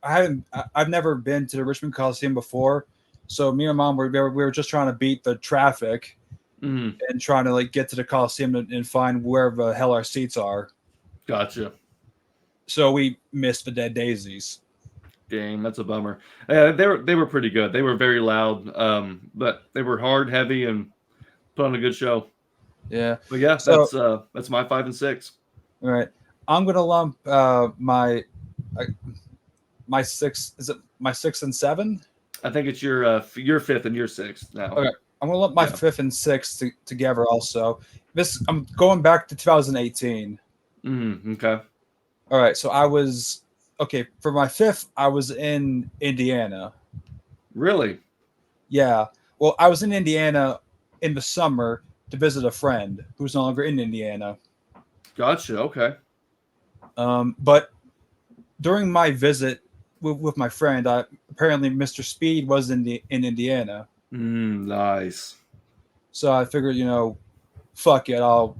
I've never been to the Richmond Coliseum before. So me and Mom we were just trying to beat the traffic and trying to get to the Coliseum and find where the hell our seats are. Gotcha. So we missed the Dead Daisies. Dang, that's a bummer. They were pretty good. They were very loud, but they were hard, heavy, and put on a good show. Yeah. But yeah, So, that's my 5 and 6. All right. I'm gonna lump my 6. Is it my 6 and 7? I think it's your 5th and your 6th now. Okay. I'm gonna lump my 5th and 6th together. Also, I'm going back to 2018. Okay. All right. So I was for my 5th. I was in Indiana. Really? Yeah. Well, I was in Indiana in the summer to visit a friend who's no longer in Indiana. Gotcha. Okay. But during my visit with my friend, apparently Mr. Speed was in Indiana. Nice. So I figured, fuck it, I'll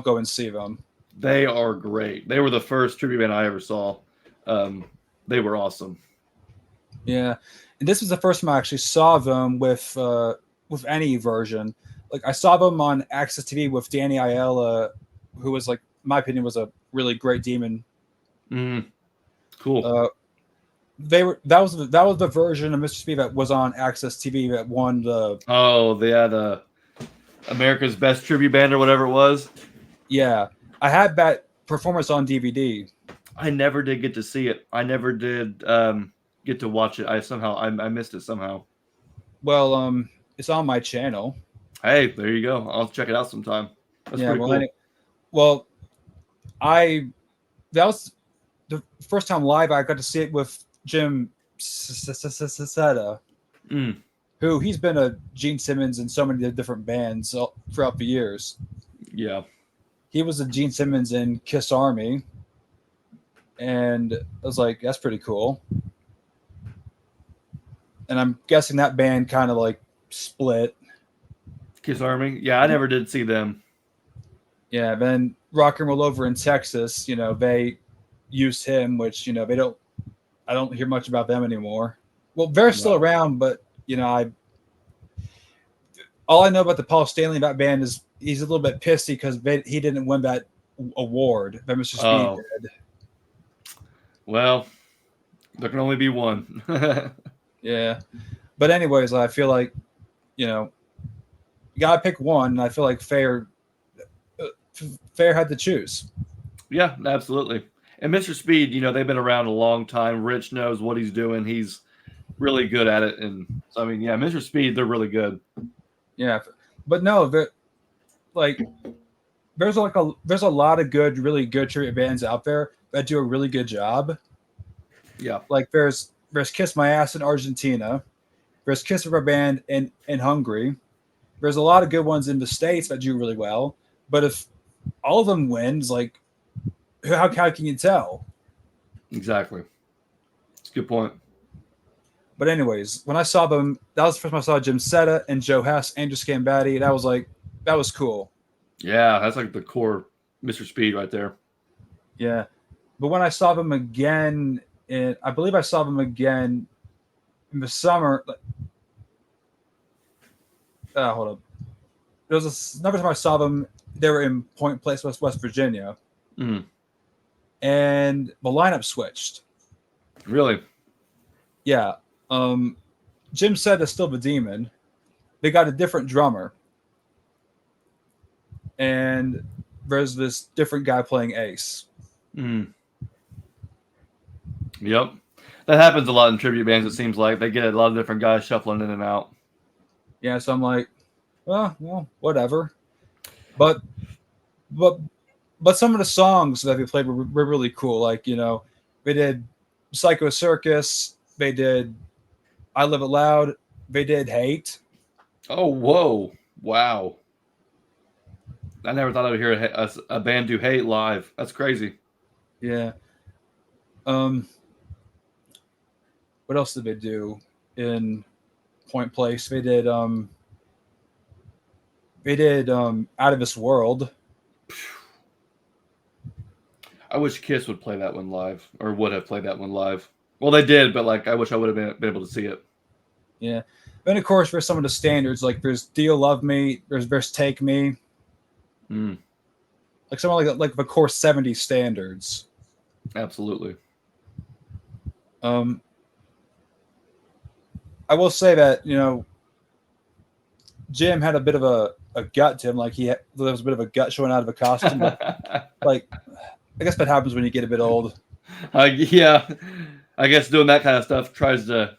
go and see them. They are great. They were the first tribute band I ever saw. They were awesome. Yeah, and this was the first time I actually saw them with any version. Like I saw them on Access TV with Danny Aiello, who was in my opinion, was a really great Demon. Cool. That was the version of Mr. Speed that was on Access TV that won the. Oh, they had America's Best Tribute Band or whatever it was. Yeah, I had that performance on DVD. I never did get to see it. I never did get to watch it. I missed it somehow. Well, it's on my channel. Hey, there you go. I'll check it out sometime. That's pretty cool. That was the first time live I got to see it with Jim Seta, who he's been a Gene Simmons in so many different bands throughout the years. Yeah. He was a Gene Simmons in Kiss Army, and I was like, that's pretty cool. And I'm guessing that band kind of split. Kiss Army? Yeah, I never did see them. Yeah, then Rock and Roll Over in Texas, they used him, which, I don't hear much about them anymore. Well, they're still around, but, all I know about the Paul Stanley that band is he's a little bit pissy because he didn't win that award that Mr. Speed did. Well, there can only be one. Yeah. But anyways, I feel like, you got to pick one. And I feel like Fair had to choose. Yeah, absolutely. And Mr. Speed, they've been around a long time. Rich knows what he's doing. He's really good at it. And so, yeah, Mr. Speed, they're really good. Yeah. But no, there's a lot of really good tribute bands out there that do a really good job. Yeah. There's Kiss My Ass in Argentina. There's Kiss Rubber Band in Hungary. There's a lot of good ones in the States that do really well, but if all of them wins, like how can you tell? Exactly. It's a good point. But anyways, when I saw them, that was the first time I saw Jim Setta and Joe Hess, Andrew Scambatti. That was like, that was cool. Yeah, that's like the core Mr. Speed right there. Yeah. But when I saw them again, I believe I saw them again in the summer. Hold up. There was another time I saw them. They were in Point Place, West Virginia, Mm, and the lineup switched. really? Yeah. Um, Jim Setta is still the demon. They got a different drummer, and there's this different guy playing Ace. Mm, yep. That happens a lot in tribute bands, it seems like. They get a lot of different guys shuffling in and out. Yeah, so I'm like, well, whatever. But but but some of the songs that they played were really cool. Like they did Psycho Circus, they did I Live It Loud, they did Hate. Oh, whoa. Wow. I never thought I would hear a band do Hate live. That's crazy. Yeah. Um. What else did they do in Point Place? They did Out of This World. I wish Kiss would play that one live, or would have played that one live. Well, they did, but like I wish I would have been able to see it. Yeah. Then of course there's some of the standards like there's Do You Love Me, there's Take Me, Mm, like some like the core '70s standards. absolutely. Um, I will say that Jim had a bit of a gut to him, like there was a bit of a gut showing out of a costume, but like I guess that happens when you get a bit old. Yeah, I guess doing that kind of stuff tries to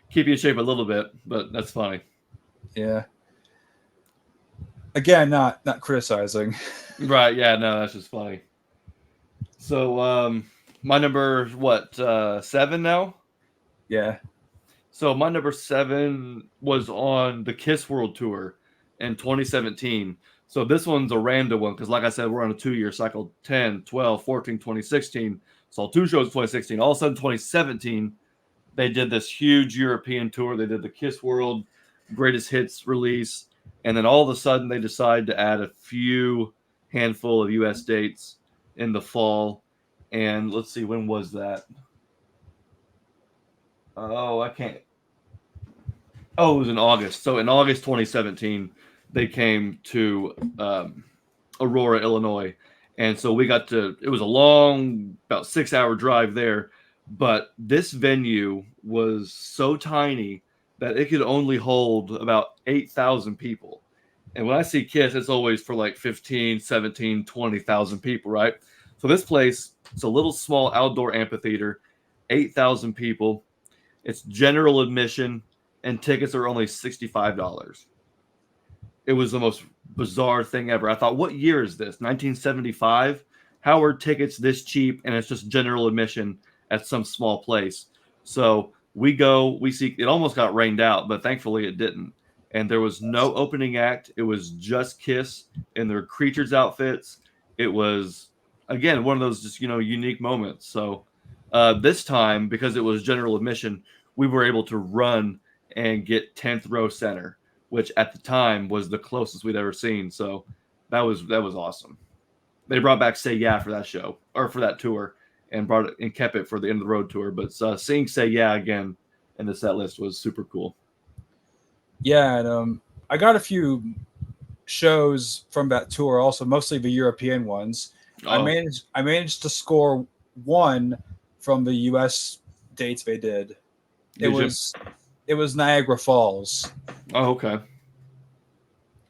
keep you in shape a little bit, but that's funny. Yeah. Again, not criticizing. Right? Yeah. No, that's just funny. So, my number what 7 now? Yeah. So my number 7 was on the Kiss World Tour in 2017. So this one's a random one because, like I said, we're on a 2-year cycle 10, 12, 14, 2016. So 2 shows in 2016. All of a sudden, 2017, they did this huge European tour. They did the Kiss World Greatest Hits release. And then all of a sudden, they decided to add a few handful of US dates in the fall. And let's see, when was that? Oh, I can't. Oh, it was in August. So in August 2017, they came to Aurora, Illinois. And so we got to, it was a long, about 6 hour drive there. But this venue was so tiny that it could only hold about 8,000 people. And when I see Kiss, it's always for like 15, 17, 20,000 people, right? So this place, it's a little small outdoor amphitheater, 8,000 people. It's general admission, and tickets are only $65. It was the most bizarre thing ever. I thought, what year is this? 1975? How are tickets this cheap and it's just general admission at some small place? So we go, we see, it almost got rained out, but thankfully it didn't. And there was no opening act. It was just Kiss in their creatures outfits. It was, again, one of those just, unique moments. So this time, because it was general admission, we were able to run and get 10th row center, which at the time was the closest we'd ever seen. So that was awesome. They brought back Say Yeah for that show or for that tour and brought it and kept it for the end of the road tour. But seeing Say Yeah again in the set list was super cool. Yeah, and I got a few shows from that tour, also mostly the European ones. Oh, I managed to score one from the US dates they did. It did you? was it was Niagara Falls. Oh, okay.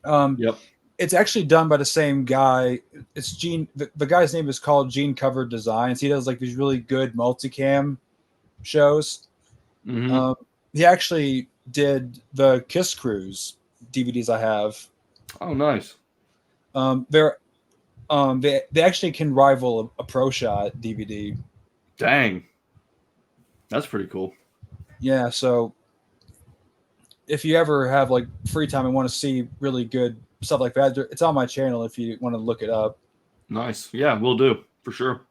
Um, Yep. it's actually done by the same guy. It's Gene. The guy's name is called Gene Covered Designs. He does like these really good multicam shows. Mm-hmm. Um, he actually did the Kiss Cruise DVDs I have. Oh, nice. They're they actually can rival a Pro Shot DVD. Dang, that's pretty cool. Yeah, so if you ever have like free time and want to see really good stuff like that, it's on my channel if you want to look it up. Nice. Yeah, we'll do for sure.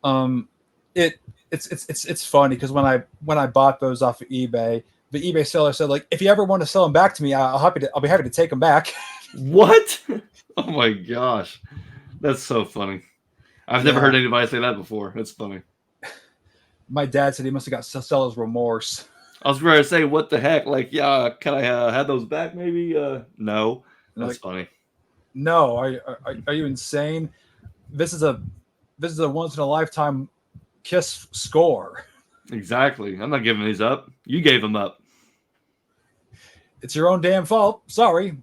Um, it it's funny because when I bought those off of eBay, the eBay seller said like, if you ever want to sell them back to me, I'll be happy to take them back. What? Oh my gosh, that's so funny. I've never Yeah, heard anybody say that before. That's funny. my dad said he must have got seller's remorse. I was ready to say, what the heck? Like, yeah, can I have those back? Maybe. No. And That's like, funny. no, are you insane? This is a this is a once in a lifetime Kiss score. Exactly. I'm not giving these up. You gave them up. It's your own damn fault. Sorry.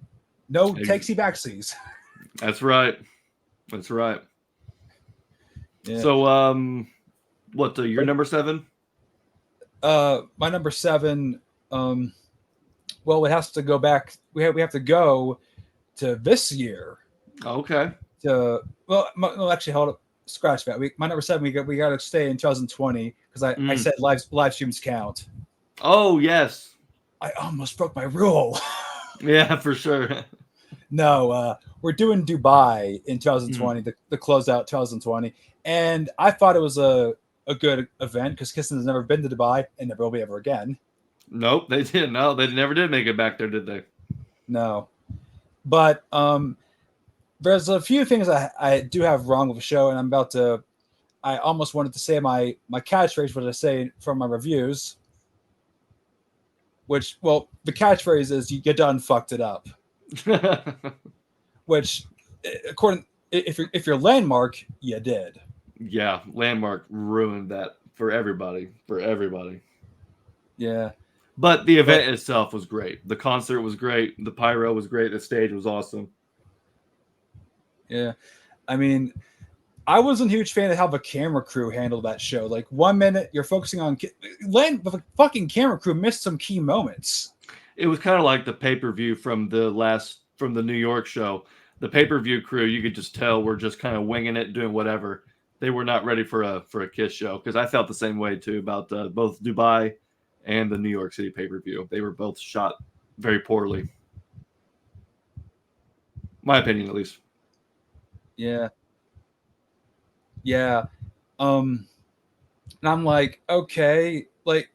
No Ex- takesy backsies. That's right. That's right. Yeah. So, what? Your But number 7? my number 7, um, well, it has to go back. We have to go to this year. Okay. To well, actually, hold up, scratch that. My number 7. We got to stay in 2020 because I Mm. said live streams count. Oh yes. I almost broke my rule. Yeah, for sure. No, we're doing Dubai in Mm. 2020, the closeout 2020, and I thought it was a good event because Kissin has never been to Dubai and never will be ever again. Nope, they didn't. No, they never did make it back there, did they? No, but there's a few things I do have wrong with the show, and I'm about to. I almost wanted to say my catchphrase, what I say from my reviews, which well, the catchphrase is "you done fucked it up," which according if you're landmark, you did. Yeah, Landmark ruined that for everybody. For everybody. Yeah, But the but event itself was great. The concert was great. The pyro was great. The stage was awesome. yeah, I mean, I wasn't a huge fan of how the camera crew handled that show. Like 1 minute you're focusing on land, the fucking camera crew missed some key moments. It was kind of like the pay per view from the New York show. The pay per view crew, you could just tell, were just kind of winging it, doing whatever. They were not ready for a Kiss show because I felt the same way too about both Dubai and the New York City pay per view. They were both shot very poorly, my opinion at least. Yeah, yeah. Um, and I'm like, okay, like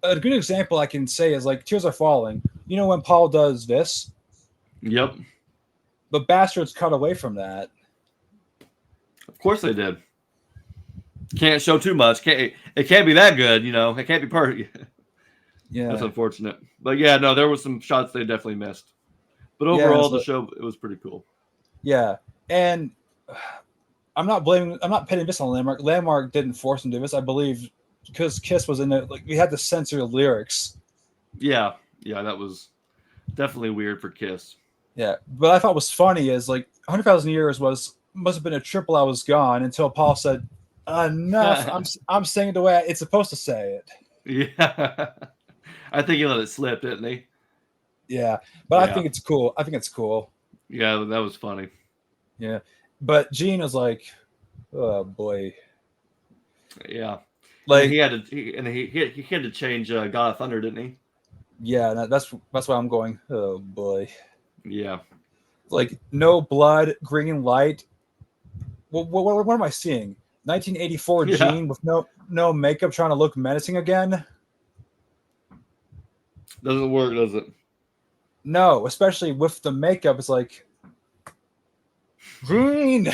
a good example I can say is like Tears Are Falling. You know when Paul does this, Yep, the bastards cut away from that. of course they did. Can't show too much. Can't it can't be that good, you know. It can't be perfect. That's Yeah, unfortunate. But yeah, no, there were some shots they definitely missed. But yeah, overall, the show it was pretty cool. yeah. And I'm not pitting this on Landmark. Landmark didn't force him to do this. I believe because Kiss was in it. Like we had to censor the lyrics. Yeah, yeah, that was definitely weird for Kiss. Yeah, but I thought was funny is like 100,000 years was must have been a triple. I was gone until Paul said, "Enough." I'm saying it the way it's supposed to say it. Yeah, I think he let it slip, didn't he? Yeah, but I Yeah, think it's cool. I think it's cool. yeah, that was funny. Yeah, but Gene was like, "Oh boy," Yeah, and then like he had to change God of Thunder, didn't he? yeah, that's why I'm going. Oh boy, Yeah, like no blood, green light. What am I seeing? 1984 yeah, Gene with no makeup, trying to look menacing again. doesn't work, does it? No, especially with the makeup. It's like Gene.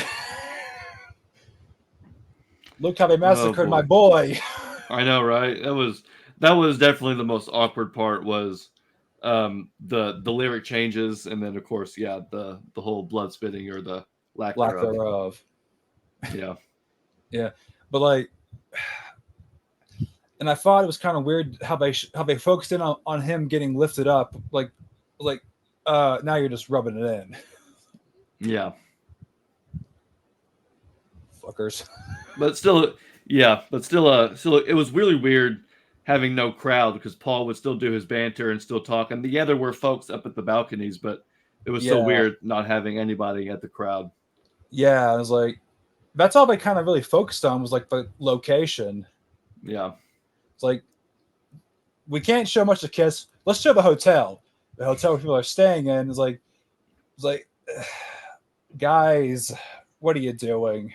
Look how they Oh massacred my boy, boy. I know, right? That was definitely the most awkward part was the lyric changes, and then of course, yeah, the whole blood spitting or the lack Lack thereof. thereof. Yeah, Yeah, but like, and I thought it was kind of weird how they focused in on him getting lifted up. Like, now you're just rubbing it in, yeah. fuckers. But still, yeah, but still, it was really weird having no crowd because Paul would still do his banter and still talk, and yeah, there were folks up at the balconies, but it was so Yeah, weird not having anybody at the crowd. yeah. I was like, that's all they kind of really focused on was like the location. Yeah, It's like we can't show much of Kiss. Let's show the hotel. The hotel where people are staying in is like, it's like, guys, what are you doing?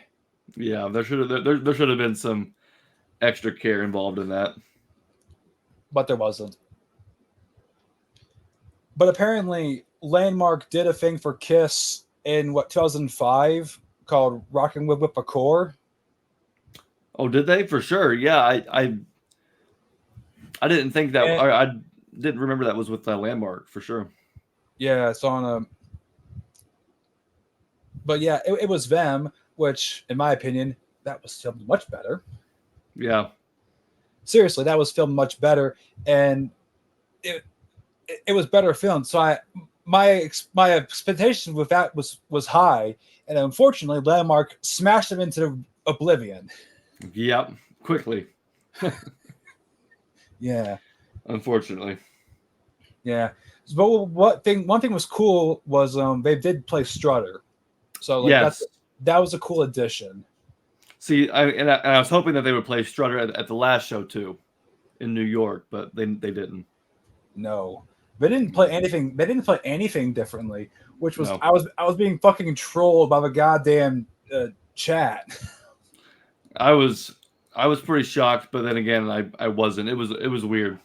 Yeah, there should have been some extra care involved in that. But there wasn't. But apparently, Landmark did a thing for Kiss in what 2005 called "Rockin' with a Core." Oh, did they? For sure. Yeah, I didn't think that. And I didn't remember that was with Landmark for sure. yeah, it's on a. But yeah, it was them, which, in my opinion, that was filmed much better. Yeah. Seriously, that was filmed much better, and it it was better filmed. So my expectations with that was high, and unfortunately, Landmark smashed them into oblivion. Yep. Quickly. Yeah, Unfortunately. yeah. But one thing was cool was they did play Strutter, so like Yes. that was a cool addition. See, I was hoping that they would play Strutter at the last show too, in New York, but they didn't. No, they didn't play anything. They didn't play anything differently, which was No. I was being fucking trolled by the goddamn chat. I was pretty shocked, but then again, I wasn't. It was weird.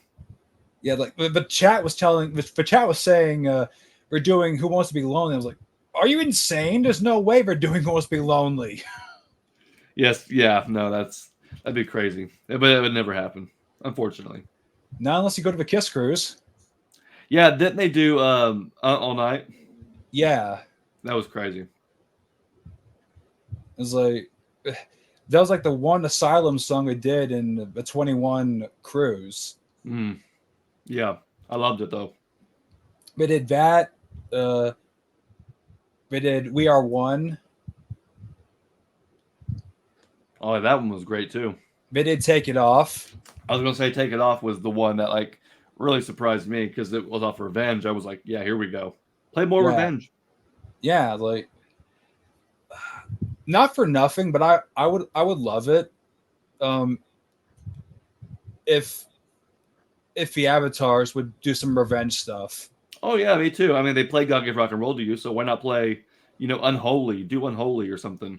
Yeah, like the chat was telling the chat was saying we're doing Who Wants to Be Lonely. I was like, are you insane? There's no way we're doing Who Wants to Be Lonely. Yes, yeah, no, that'd be crazy, but it would never happen, unfortunately. Not unless you go to the Kiss Cruise. Yeah, didn't they do all night? Yeah, That was crazy. it was like that was like the one Asylum song they did in the 21 cruise. Mm, yeah, I loved it though. They did that. Uh, they did We Are One. Oh, that one was great too. They did Take It Off. I was gonna say "Take It Off" was the one that like really surprised me because it was off Revenge. I was like, yeah, here we go. Play more Yeah, Revenge. yeah, like not for nothing, but I would love it. Um, if if the avatars would do some revenge stuff. Oh yeah, me too. I mean, they play "God Give Rock and Roll to You," so why not play, "Unholy"? Do "Unholy" or something.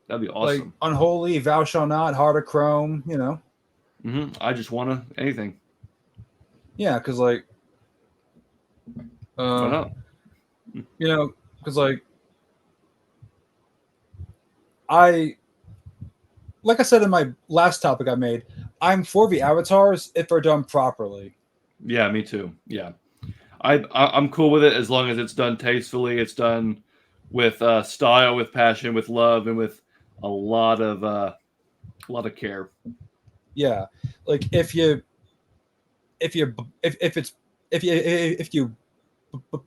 That'd be Like awesome. Unholy, Thou Shall Not, Heart of Chrome, you know. I just wanna anything. Yeah, because like Why uh not? you know, because I like I said in my last topic I made, I'm for the avatars if they're done properly. Yeah, me too. Yeah, I'm cool with it as long as it's done tastefully. It's done with style, with passion, with love, and with a lot of care. Yeah, like if you if it's if you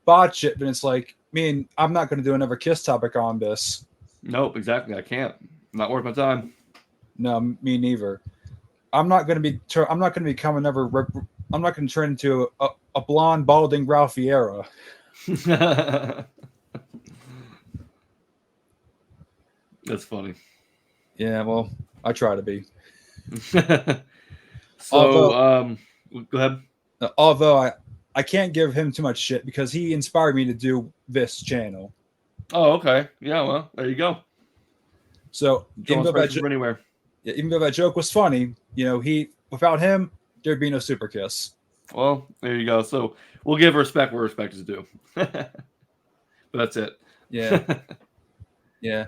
botch it, then it's like me and I'm not going to do another Kiss topic on this. Nope, exactly. I can't. Not worth my time. No, me neither. I'm not going to be. I'm not going to become another. I'm not going to turn into a blonde, balding Ralph Vieira. That's funny. Yeah, well, I try to be. So, Although, go ahead. although I can't give him too much shit because he inspired me to do this channel. Oh, okay. Yeah, well, there you go. So Draw inspiration from anywhere. yeah, even though that joke was funny, you know, he without him there'd be no Super Kiss. Well, there you go. So we'll give respect where respect is due. But that's it. Yeah, yeah,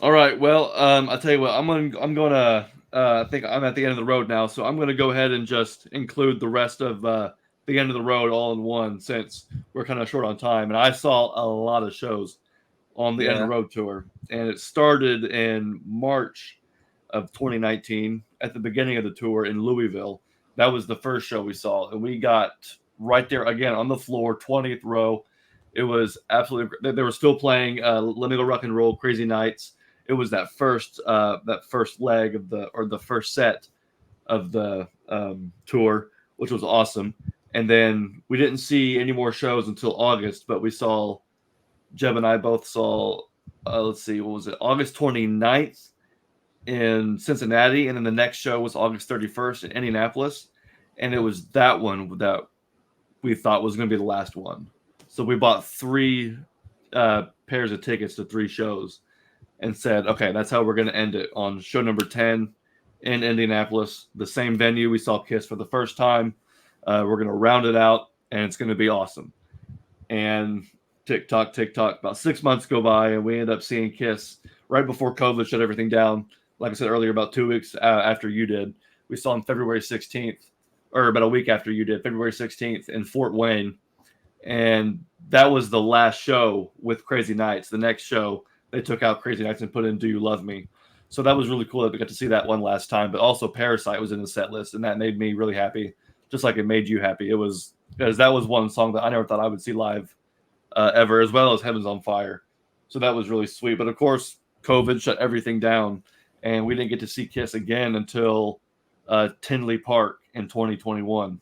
All right. Well, I'll tell you what. I'm gonna. I think I'm at the end of the road now, so I'm gonna go ahead and just include the rest of the end of the road all in one, since we're kind of short on time. And I saw a lot of shows on the end of yeah, the road tour, and it started in March of 2019 at the beginning of the tour in Louisville. That was the first show we saw, and we got right there again on the floor, 20th row. It was absolutely. They were still playing "Let Me Go Rock and Roll," "Crazy Nights." It was that first leg of the first set of the tour, which was awesome. And then we didn't see any more shows until August, but we saw Jeb and I both saw. Let's see, what was it? August 29th in Cincinnati, and then the next show was August 31st in Indianapolis. and it was that one that we thought was going to be the last one. So we bought three pairs of tickets to three shows and said, okay, that's how we're going to end it on show number 10 in Indianapolis, the same venue we saw Kiss for the first time. We're going to round it out, and it's going to be awesome. And tick tock, about 6 months go by, and we end up seeing Kiss right before COVID shut everything down. Like I said earlier, about 2 weeks after you did. We saw him February 16th, or about a week after you did, February 16th in Fort Wayne. And that was the last show with Crazy Nights. The next show, they took out Crazy Nights and put in Do You Love Me? So that was really cool that we got to see that one last time. But also Parasite was in the set list, and that made me really happy, just like it made you happy. It was because that was one song that I never thought I would see live ever, as well as Heaven's on Fire. So that was really sweet. But of course, COVID shut everything down, and we didn't get to see Kiss again until Tinley Park in 2021.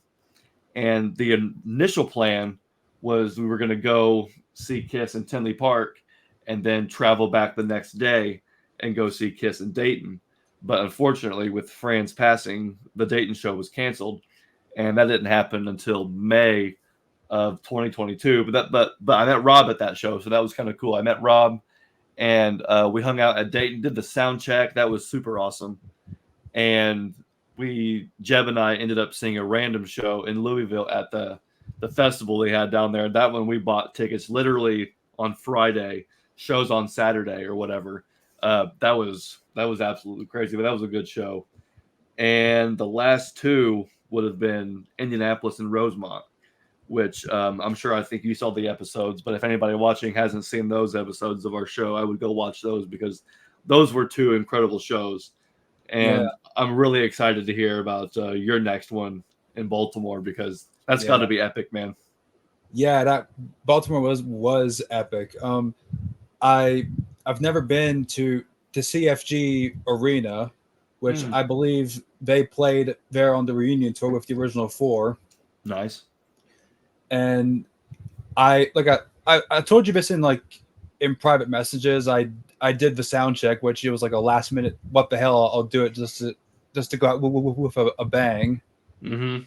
And the initial plan was we were going to go see Kiss in Tinley Park and then travel back the next day and go see Kiss in Dayton. But unfortunately, with Fran's passing, the Dayton show was canceled, and that didn't happen until May of 2022. But I met Rob at that show, so that was kind of cool. I met Rob, and we hung out at Dayton, did the sound check. That was super awesome. And Jeb and I ended up seeing a random show in Louisville at the festival they had down there. That one we bought tickets literally on Friday, shows on Saturday or whatever. That was absolutely crazy, but that was a good show. And the last two would have been Indianapolis and Rosemont, which I'm sure I think you saw the episodes, but if anybody watching hasn't seen those episodes of our show, I would go watch those because those were two incredible shows. And I'm really excited to hear about your next one in Baltimore because that's got to be epic, man. Yeah, that Baltimore was epic. I've never been to CFG Arena, which I believe they played there on the reunion tour with the original four. Nice. And I told you this in private messages. I did the sound check, which it was like a last minute. What the hell? I'll do it just to go out with a bang. Mm-hmm.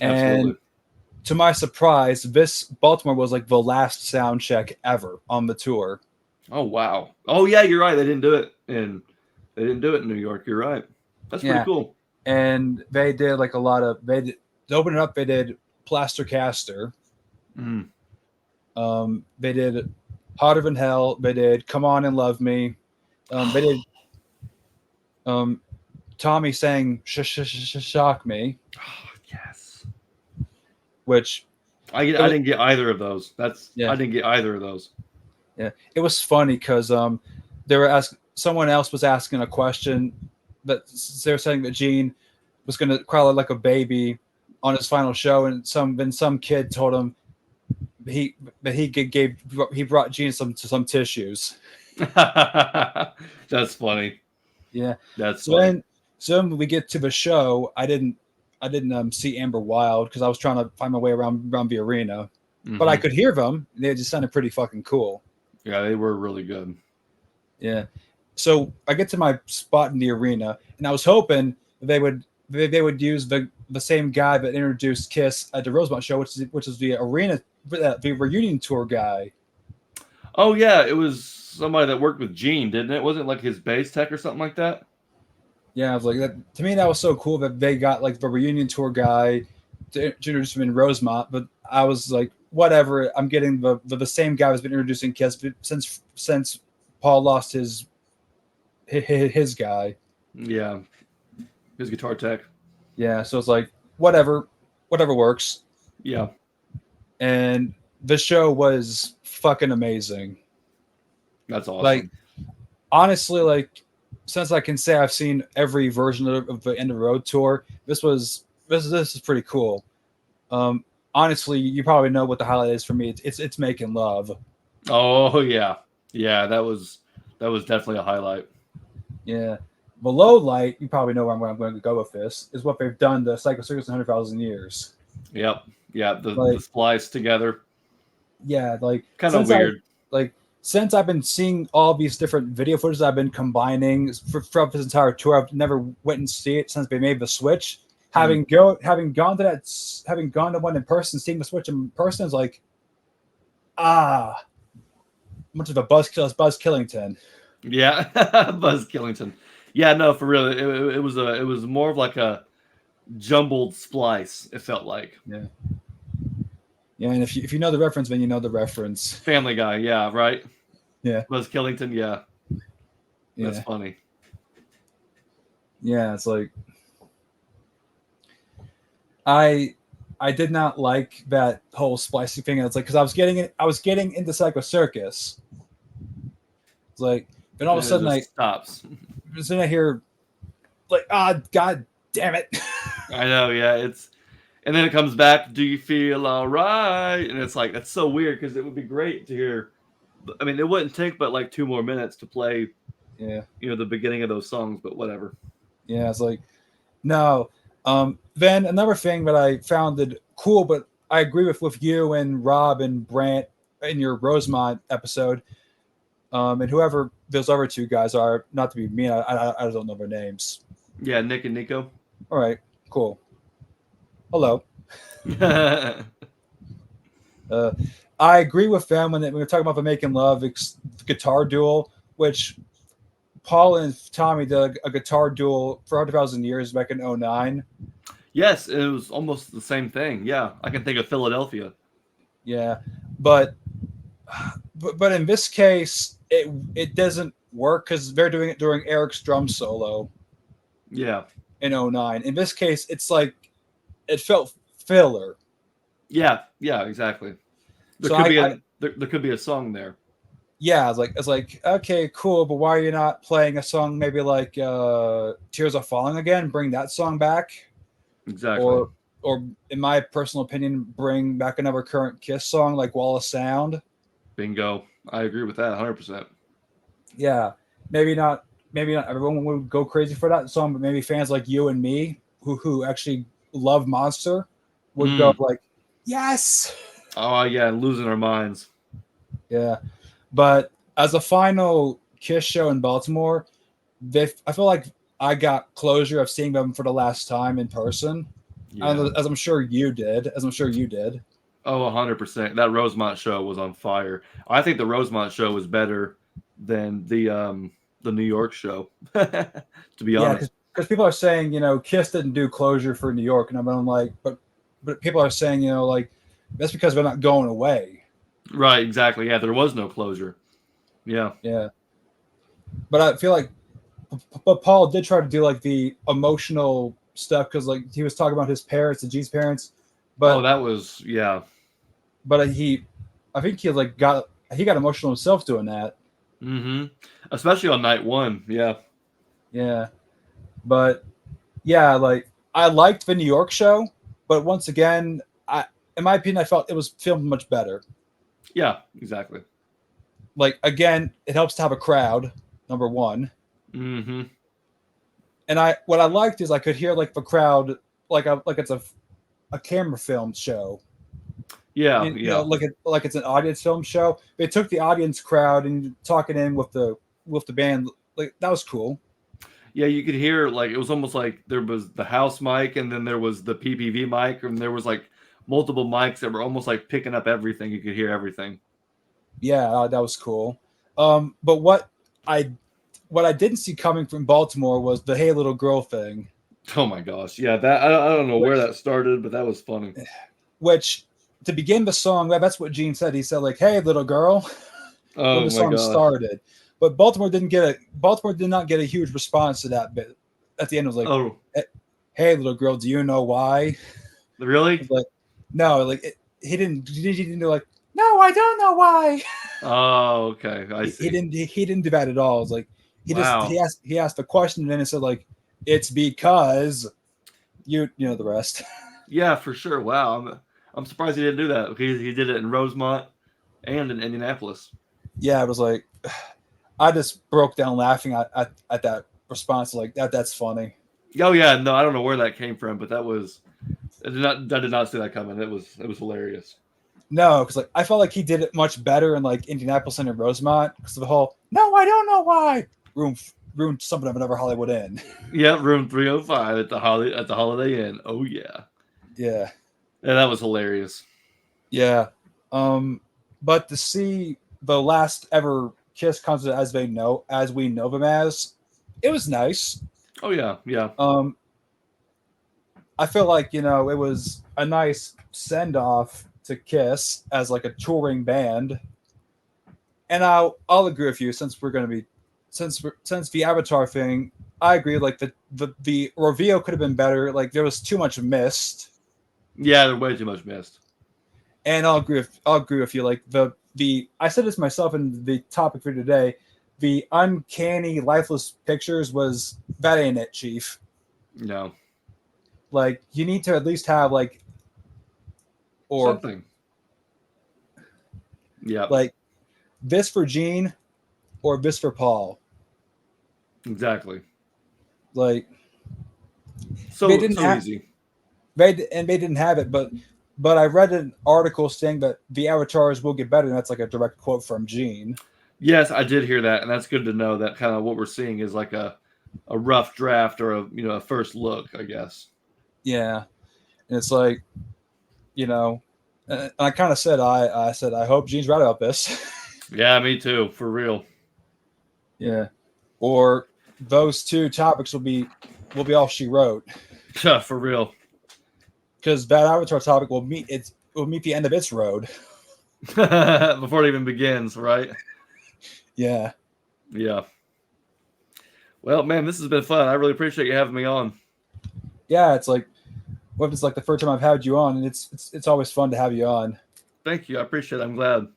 And to my surprise, this Baltimore was like the last sound check ever on the tour. Oh wow! Oh yeah, you're right. They didn't do it in New York. You're right. That's pretty cool. And they did like a lot of to open it up. They did Plaster Caster. They did Hotter Than Hell. They did Come On and Love Me. They did Tommy sang Shock Me. Oh, yes. Which I didn't get either of those. I didn't get either of those. Yeah, it was funny because they were someone else was asking a question that they were saying that Gene was going to cry like a baby on his final show, and some kid told him he brought Gene some tissues. That's funny. Yeah, that's so funny. So when we get to the show, I didn't see Amber Wild because I was trying to find my way around the arena, but I could hear them. They just sounded pretty fucking cool. Yeah, they were really good. Yeah. So I get to my spot in the arena, and I was hoping they would use the same guy that introduced Kiss at the Rosemont show, which is the arena, the reunion tour guy. Oh yeah, it was somebody that worked with Gene, didn't it? Wasn't it like his bass tech or something like that? Yeah, I was like that. To me, that was so cool that they got like the reunion tour guy to introduce him in Rosemont. But I was like, whatever. I'm getting the same guy who's been introducing Kiss since Paul lost his guy. Yeah, his guitar tech. Yeah, so it's like whatever works. Yeah, and the show was fucking amazing. That's awesome. Like honestly, like since I can say I've seen every version of the End of the Road tour, this is pretty cool. Honestly, you probably know what the highlight is for me. It's Making Love. Oh yeah, that was definitely a highlight. Yeah, the low light, you probably know where I'm going to go with this, is what they've done to Psycho Circus in 100,000 Years. Yep. Yeah, the splice together. Yeah, like kind of weird. Since I've been seeing all these different video footage I've been combining throughout this entire tour, I've never went and see it since they made the switch. Having gone to one in person, seeing the Switch in person is like, much of a buzzkill as Buzz Killington. Yeah, Buzz Killington. Yeah, no, for real. It was more of like a jumbled splice. It felt like Yeah, yeah. And if you know the reference, then you know the reference. Family Guy. Yeah, right. Yeah, Buzz Killington. Yeah, that's yeah, funny. yeah. It's like I I did not like that whole splicing thing. And it's like because I was getting into Psycho Circus. It's like then all of a And it sudden just stops. I hear like god damn it. I know. Yeah, and then it comes back. Do you feel all right? And it's like that's so weird because it would be great to hear. I mean, it wouldn't take but like 2 more minutes to play, Yeah, the beginning of those songs, but whatever. yeah. It's like no. Then another thing that I found cool, but I agree with you and Rob and Brant in your Rosemont episode, and whoever those other two guys are. Not to be mean, I don't know their names. Yeah, Nick and Nico. All right, cool. Hello. Uh, I agree with them when we were talking about the Making Love guitar duel, which Paul and Tommy did a guitar duel for 100,000 years back in '09. Yes, it was almost the same thing. Yeah, I can think of Philadelphia. Yeah, but but in this case, it doesn't work because they're doing it during Eric's drum solo Yeah, in '09. In this case, it's like it felt filler. yeah, exactly. There So could be there could be a song there. yeah, it's like okay, cool, but why are you not playing a song maybe like Tears Are Falling again? Bring that song back, Exactly. or in my personal opinion, bring back another current Kiss song like Wall of Sound. Bingo. I agree with that 100%. Yeah, maybe not. Maybe not everyone would go crazy for that song, but maybe fans like you and me who actually love Monster would go Mm. like, yes, Oh yeah, losing our minds. yeah. But as a final Kiss show in Baltimore, I feel like I got closure of seeing them for the last time in person, Yeah. as I'm sure you did. As I'm sure you did. Oh, 100%. That Rosemont show was on fire. I think the Rosemont show was better than the New York show. To be Yeah, honest. because people are saying Kiss didn't do closure for New York, and I'm like, but people are saying like that's because they're not going away. Right, exactly. Yeah, there was no closure. Yeah. Yeah, but I feel like, but Paul did try to do like the emotional stuff because like he was talking about his parents, the G's parents, Oh, but that was yeah. I think he got emotional himself doing that. Mm-hmm. Especially on night one. Yeah. Yeah, but yeah, like I liked the New York show, but once again, in my opinion, I felt it was filmed much better. Yeah, exactly. Like again, it helps to have a crowd, number one. Mm-hmm. And what I liked is I could hear like the crowd like it's a camera film show. Yeah, yeah. Like it's an audience film show. They took the audience crowd and talking in with the band. Like that was cool. Yeah, you could hear like it was almost like there was the house mic and then there was the PPV mic and there was like multiple mics that were almost like picking up everything. You could hear everything. Yeah, that was cool. But I what I didn't see coming from Baltimore was the "Hey Little Girl" thing, Oh my gosh. Yeah, that I don't know where which that started, but that was funny. which to begin the song, that's what Gene said. He said like, "Hey little girl," when Oh the my song gosh. started. But Baltimore did not get a huge response to that bit. At the end, it was like, Oh, "Hey little girl, do you know why?" really? Like, no, like he didn't do like, "No, I don't know why." Oh, okay. I He see. didn't he didn't do that at all. It's like Wow. he asked the question and then it said like, "It's because you know the rest." Yeah, for sure. Wow. I'm surprised he didn't do that. He did it in Rosemont and in Indianapolis. Yeah, it was like I just broke down laughing at that response. Like that's funny. Oh yeah, no, I don't know where that came from, but I did not see that coming. It was hilarious. No, because like I felt like he did it much better in like Indianapolis and in Rosemont because of the whole "No, I don't know why" room room something of another Hollywood Inn. Yeah, room 305 at the Holiday Inn. Oh yeah. Yeah. Yeah, that was hilarious. Yeah. But to see the last ever Kiss concert as we know them as, it was nice. Oh yeah, yeah. Um, I feel like it was a nice send off to Kiss as like a touring band, and I'll agree with you since we're going to be since the Avatar thing. I agree. Like the reveal could have been better. Like there was too much mist, Yeah, there's way too much missed. and I'll agree with you. Like the I said this myself in the topic for today. The uncanny lifeless pictures was that ain't it, Chief. No. Like you need to at least have like or Something. Yeah. like this for Gene or this for Paul. Exactly. Like they So didn't so have easy. they didn't have it, but I read an article saying that the avatars will get better, and that's like a direct quote from Gene. Yes, I did hear that, and that's good to know that kind of what we're seeing is like a rough draft or a first look, I guess. Yeah, and it's like you know, and I kind of said I said I hope Gene's right about this. Yeah, me too, for real. Yeah, or those two topics will be all she wrote Yeah, for real. because that avatar topic will meet the end of its road. Before it even begins, right? Yeah. Yeah. Well, man, this has been fun. I really appreciate you having me on. Yeah, it's like what if it's like the first time I've had you on, and it's always fun to have you on. Thank you. I appreciate it. I'm glad.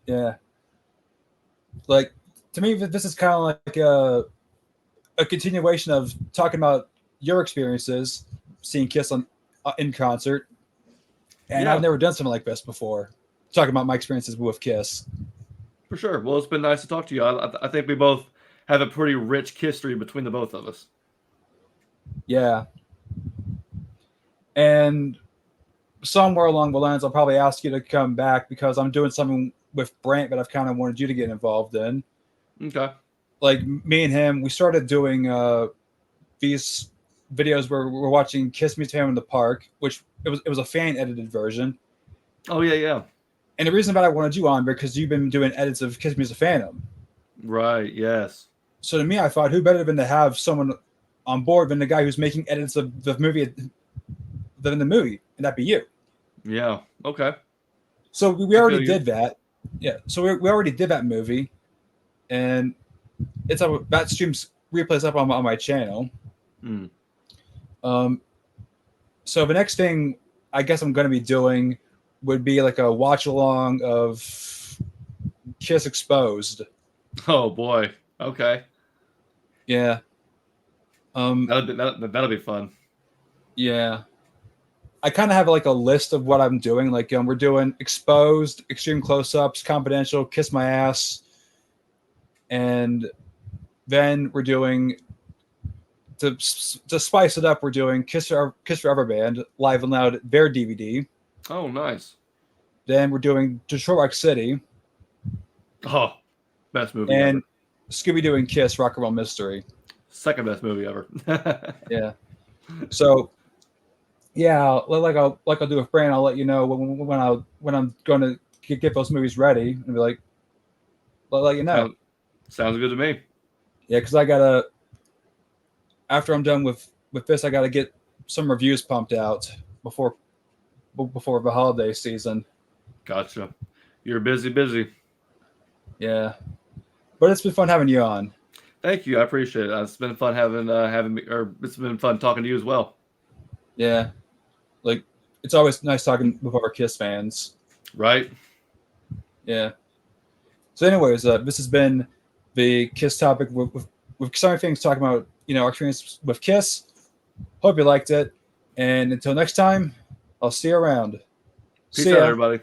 Yeah, like to me, this is kind of like a continuation of talking about your experiences seeing Kiss on in concert, and I've Yeah, never done something like this before. Talking about my experiences with Kiss. for sure. Well, it's been nice to talk to you. I think we both have a pretty rich history between the both of us. Yeah, and somewhere along the lines, I'll probably ask you to come back because I'm doing something with Brant that I've kind of wanted you to get involved in. Okay. Like me and him, we started doing these videos where we're watching Kiss Meets Pam in the Park, which it was a fan edited version. Oh yeah, yeah. And the reason that I wanted you on because you've been doing edits of Kiss Me as a Phantom. Right. Yes. So to me, I thought who better than to have someone on board than the guy who's making edits of the movie than the movie, and that'd be you. Yeah. Okay. So we I feel already you. did that. Yeah. So we already did that movie, and it's up that streams replays up on my channel. Mm. Um, so the next thing I guess I'm going to be doing would be like a watch along of Kiss Exposed. Oh boy. Okay. Yeah. That'll be fun. Yeah. I kind of have like a list of what I'm doing. Like we're doing Exposed, Extreme Close-Ups, Confidential, Kiss My Ass, and then we're doing to spice it up. We're doing Kiss Forever Band live and loud their DVD. Oh, nice. Then we're doing Detroit Rock City Oh, best movie and ever. Scooby Doo and Kiss Rock and Roll Mystery. Second best movie ever. Yeah. So yeah, like I'll do with Brand. I'll let you know when I'm going to get those movies ready and be like, I'll let you know. Sounds good to me. Yeah, because I gotta after I'm done with this, I gotta get some reviews pumped out before the holiday season. Gotcha. You're busy. Yeah, but it's been fun having you on. Thank you. I appreciate it. It's been fun having me, or it's been fun talking to you as well. Yeah, like it's always nice talking with our Kiss fans. Right. Yeah. So, anyways, this has been the Kiss topic with some things talking about our experience with Kiss. Hope you liked it, and until next time, I'll see you around. Peace See out, ya. everybody.